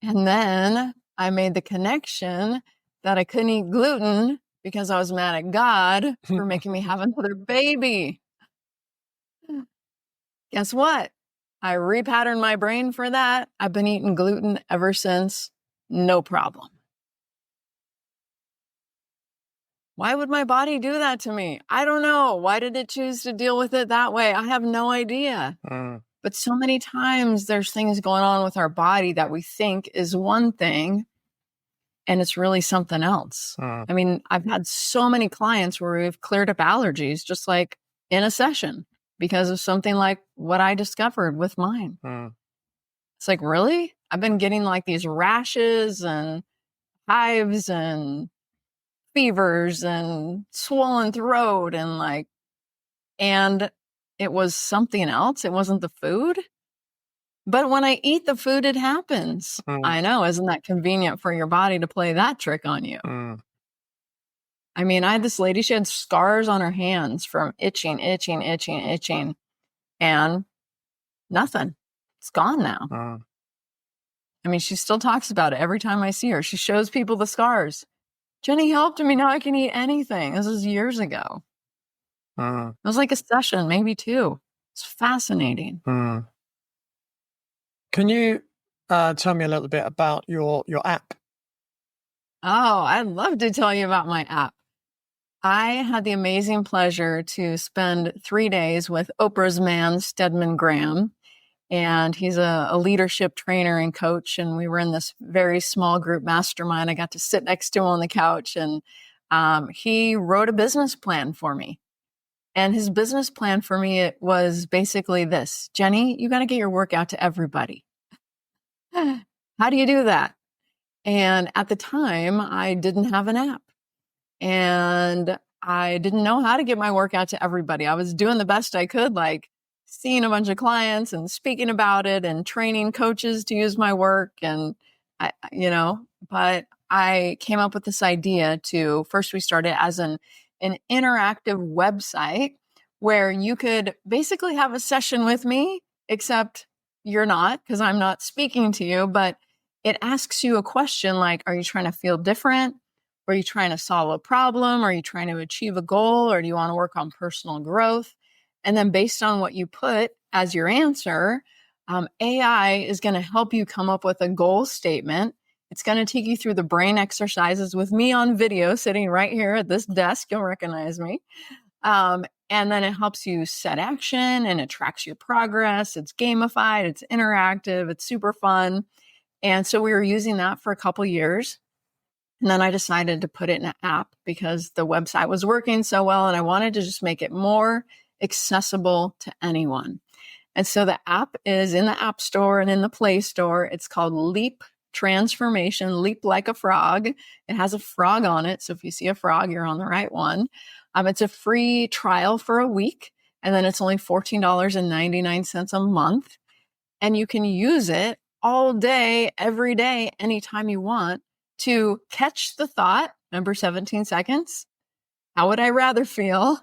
And then I made the connection that I couldn't eat gluten because I was mad at God for making me have another baby. Guess what? I repatterned my brain for that. I've been eating gluten ever since. No problem. Why would my body do that to me? I don't know. Why did it choose to deal with it that way? I have no idea. But so many times there's things going on with our body that we think is one thing and it's really something else. I mean, I've had so many clients where we've cleared up allergies just like in a session because of something like what I discovered with mine. It's like, really? I've been getting like these rashes and hives and fevers and swollen throat and it was something else. It wasn't the food. But when I eat the food, it happens. I know. Isn't that convenient for your body to play that trick on you? I mean, I had this lady, she had scars on her hands from itching, and nothing. It's gone now. I mean, she still talks about it every time I see her. She shows people the scars. Jenny helped me. Now I can eat anything. This was years ago. It was like a session, maybe 2. It's fascinating. Can you tell me a little bit about your app? Oh, I'd love to tell you about my app. I had the amazing pleasure to spend 3 days with Oprah's man, Stedman Graham. And he's a leadership trainer and coach. And we were in this very small group mastermind. I got to sit next to him on the couch and he wrote a business plan for me. And his business plan for me, it was basically this: Jenny, you got to get your work out to everybody. How do you do that? And at the time, I didn't have an app. And I didn't know how to get my work out to everybody. I was doing the best I could, like seeing a bunch of clients and speaking about it and training coaches to use my work. And but I came up with this idea to, first we started as an interactive website where you could basically have a session with me, except you're not, because I'm not speaking to you, but it asks you a question like, are you trying to feel different? Are you trying to solve a problem? Are you trying to achieve a goal? Or do you want to work on personal growth? And then based on what you put as your answer, AI is going to help you come up with a goal statement. It's going to take you through the brain exercises with me on video, sitting right here at this desk. You'll recognize me. And then it helps you set action and it tracks your progress. It's gamified, it's interactive, it's super fun. And so we were using that for a couple years. And then I decided to put it in an app because the website was working so well and I wanted to just make it more accessible to anyone. And so the app is in the App Store and in the Play Store. It's called Leap Transformation, Leap Like a Frog. It has a frog on it. So if you see a frog, you're on the right one. It's a free trial for a week. And then it's only $14.99 a month. And you can use it all day, every day, anytime you want to catch the thought. Remember 17 seconds? How would I rather feel?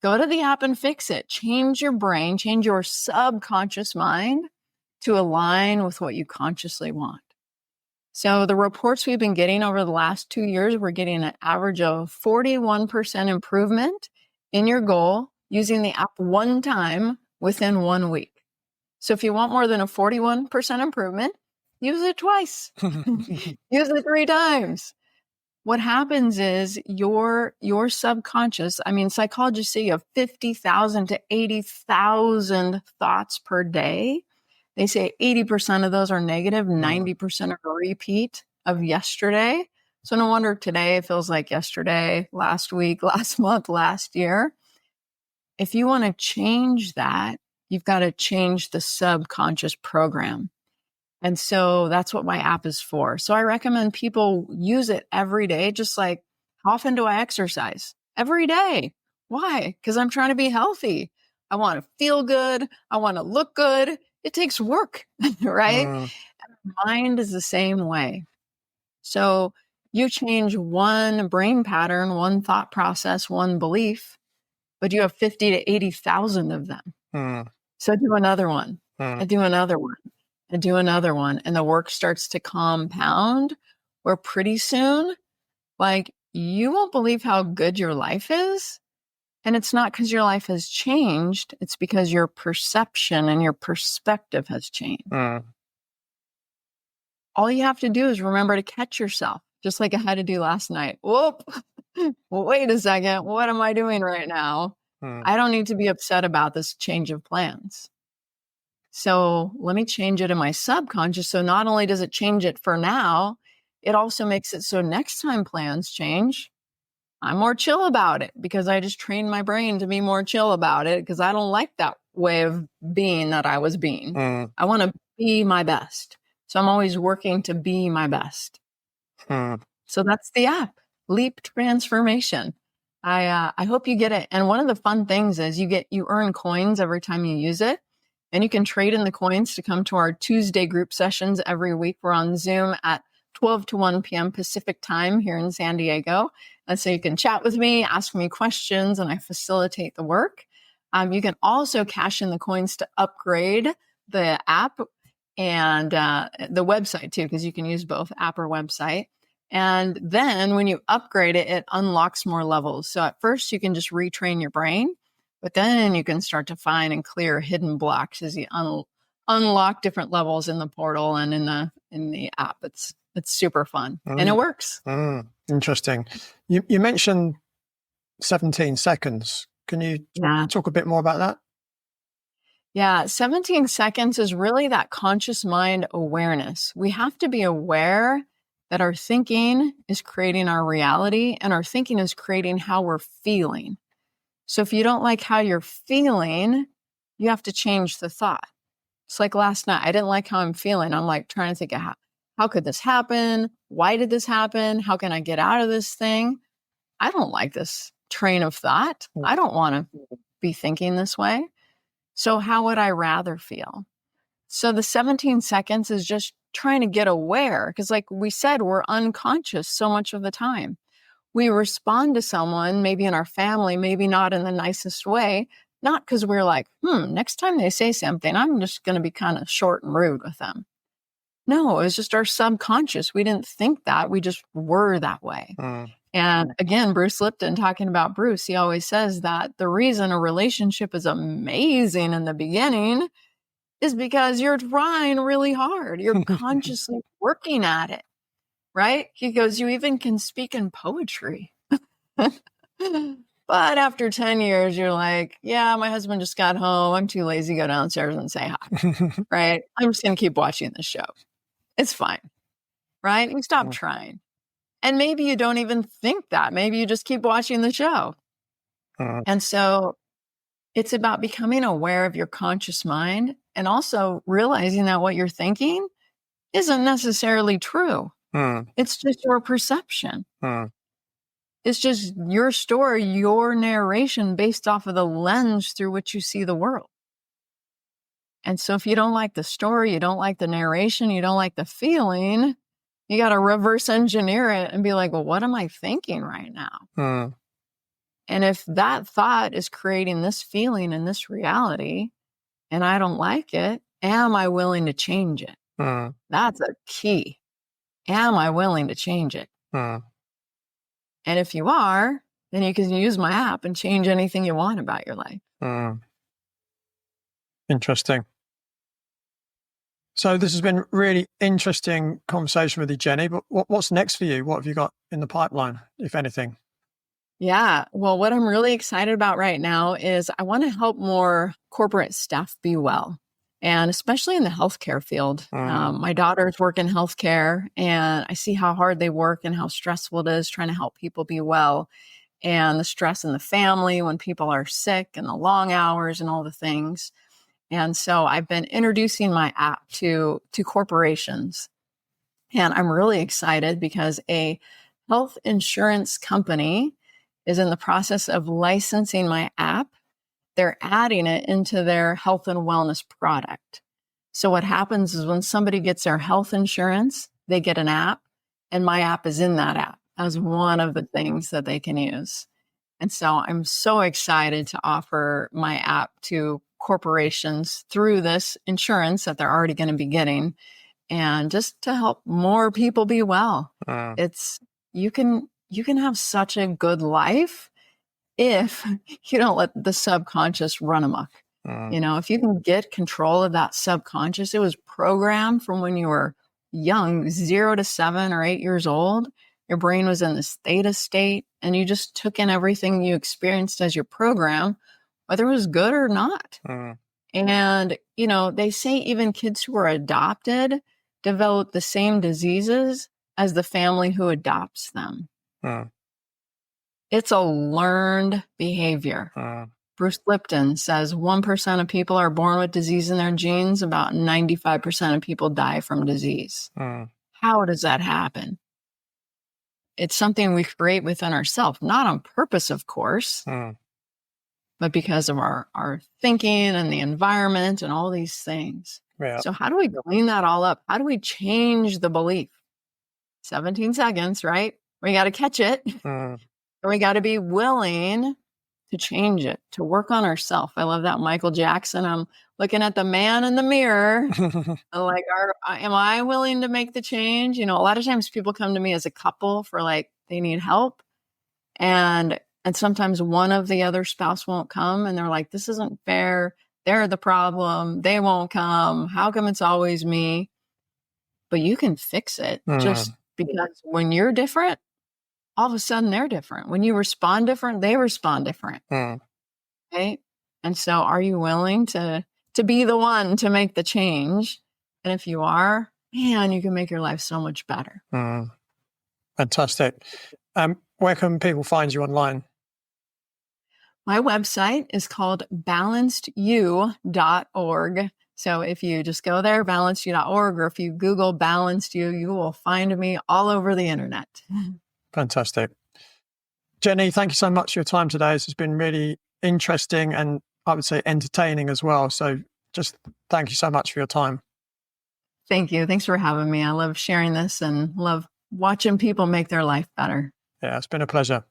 Go to the app and fix it. Change your brain, change your subconscious mind to align with what you consciously want. So the reports we've been getting over the last 2 years, we're getting an average of 41% improvement in your goal using the app one time within 1 week. So if you want more than a 41% improvement, use it twice. Use it 3 times. What happens is your subconscious, psychologists say you have 50,000 to 80,000 thoughts per day. They say 80% of those are negative, 90% are a repeat of yesterday. So no wonder today feels like yesterday, last week, last month, last year. If you want to change that, you've got to change the subconscious program. And so that's what my app is for. So I recommend people use it every day, just like, how often do I exercise? Every day. Why? Because I'm trying to be healthy. I want to feel good. I want to look good. It takes work, right? And mind is the same way. So you change one brain pattern, one thought process, one belief, but you have 50 to 80,000 of them. So do another one, and do another one, and do another one. And the work starts to compound where pretty soon, like, you won't believe how good your life is. And it's not because your life has changed. It's because your perception and your perspective has changed. All you have to do is remember to catch yourself, just like I had to do last night. Whoop. Well, wait a second. What am I doing right now? I don't need to be upset about this change of plans. So let me change it in my subconscious. So not only does it change it for now, it also makes it so next time plans change, I'm more chill about it because I just trained my brain to be more chill about it because I don't like that way of being that I was being. I want to be my best. So I'm always working to be my best. So that's the app, Leap Transformation. I hope you get it. And one of the fun things is you earn coins every time you use it. And you can trade in the coins to come to our Tuesday group sessions every week. We're on Zoom at 12 to 1 p.m. Pacific time here in San Diego. And so you can chat with me, ask me questions, and I facilitate the work. You can also cash in the coins to upgrade the app and the website too, because you can use both app or website. And then when you upgrade it, it unlocks more levels. So at first you can just retrain your brain, but then you can start to find and clear hidden blocks as you unlock different levels in the portal and in the app. It's super fun and it works. Interesting. You mentioned 17 seconds. Can you talk a bit more about that? Yeah, 17 seconds is really that conscious mind awareness. We have to be aware that our thinking is creating our reality and our thinking is creating how we're feeling. So if you don't like how you're feeling, you have to change the thought. It's like last night, I didn't like how I'm feeling. I'm like trying to think of how could this happen? Why did this happen? How can I get out of this thing? I don't like this train of thought. I don't want to be thinking this way. So how would I rather feel? So the 17 seconds is just trying to get aware because like we said, we're unconscious so much of the time. We respond to someone, maybe in our family, maybe not in the nicest way, not because we're like, next time they say something, I'm just going to be kind of short and rude with them. No, it was just our subconscious. We didn't think that. We just were that way. And again, Bruce Lipton, talking about Bruce, he always says that the reason a relationship is amazing in the beginning is because you're trying really hard. You're consciously working at it, right? He goes, you even can speak in poetry. But after 10 years, you're like, yeah, my husband just got home. I'm too lazy to go downstairs and say hi, right? I'm just going to keep watching the show. It's fine, right? You stop trying. And maybe you don't even think that. Maybe you just keep watching the show. And so it's about becoming aware of your conscious mind and also realizing that what you're thinking isn't necessarily true. It's just your perception. It's just your story, your narration based off of the lens through which you see the world. And so if you don't like the story, you don't like the narration, you don't like the feeling, you got to reverse engineer it and be like, well, what am I thinking right now? And if that thought is creating this feeling and this reality, and I don't like it, am I willing to change it? That's a key. Am I willing to change it? And if you are, then you can use my app and change anything you want about your life. Interesting. So this has been really interesting conversation with you, Jenny. But what's next for you? What have you got in the pipeline, if anything? Yeah. Well, what I'm really excited about right now is I want to help more corporate staff be well, and especially in the healthcare field. My daughters work in healthcare, and I see how hard they work and how stressful it is trying to help people be well, and the stress in the family when people are sick and the long hours and all the things. And so I've been introducing my app to corporations, and I'm really excited because a health insurance company is in the process of licensing my app. They're adding it into their health and wellness product. So what happens is when somebody gets their health insurance, they get an app, and my app is in that app as one of the things that they can use. And so I'm so excited to offer my app to corporations through this insurance that they're already going to be getting, and just to help more people be well. It's, you can have such a good life if you don't let the subconscious run amok. If you can get control of that subconscious, it was programmed from when you were young, 0 to 7 or 8 years old. Your brain was in this theta state, and you just took in everything you experienced as your program, whether it was good or not. And, they say even kids who are adopted develop the same diseases as the family who adopts them. It's a learned behavior. Bruce Lipton says 1% of people are born with disease in their genes. About 95% of people die from disease. How does that happen? It's something we create within ourselves, not on purpose, of course, but because of our thinking and the environment and all these things. So how do we clean that all up? How do we change the belief? 17 seconds, right? We got to catch it. And we got to be willing to change it, to work on ourselves. I love that Michael Jackson. I'm looking at the man in the mirror. Like, am I willing to make the change? A lot of times people come to me as a couple for they need help. And sometimes one of the other spouse won't come, and they're like, this isn't fair. They're the problem. They won't come. How come it's always me? But you can fix it just because when you're different, all of a sudden they're different. When you respond different, they respond different. Right? And so are you willing to be the one to make the change? And if you are, man, you can make your life so much better. Fantastic. Where can people find you online? My website is called balancedyou.org. So if you just go there, balancedyou.org, or if you Google Balanced You, you will find me all over the internet. Fantastic. Jenny, thank you so much for your time today. This has been really interesting and I would say entertaining as well. So just thank you so much for your time. Thank you. Thanks for having me. I love sharing this and love watching people make their life better. Yeah, it's been a pleasure.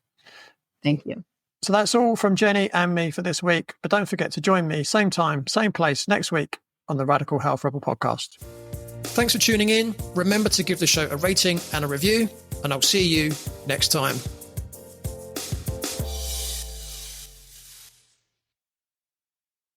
Thank you. So that's all from Jenny and me for this week. But don't forget to join me, same time, same place next week on the Radical Health Rebel podcast. Thanks for tuning in. Remember to give the show a rating and a review, and I'll see you next time.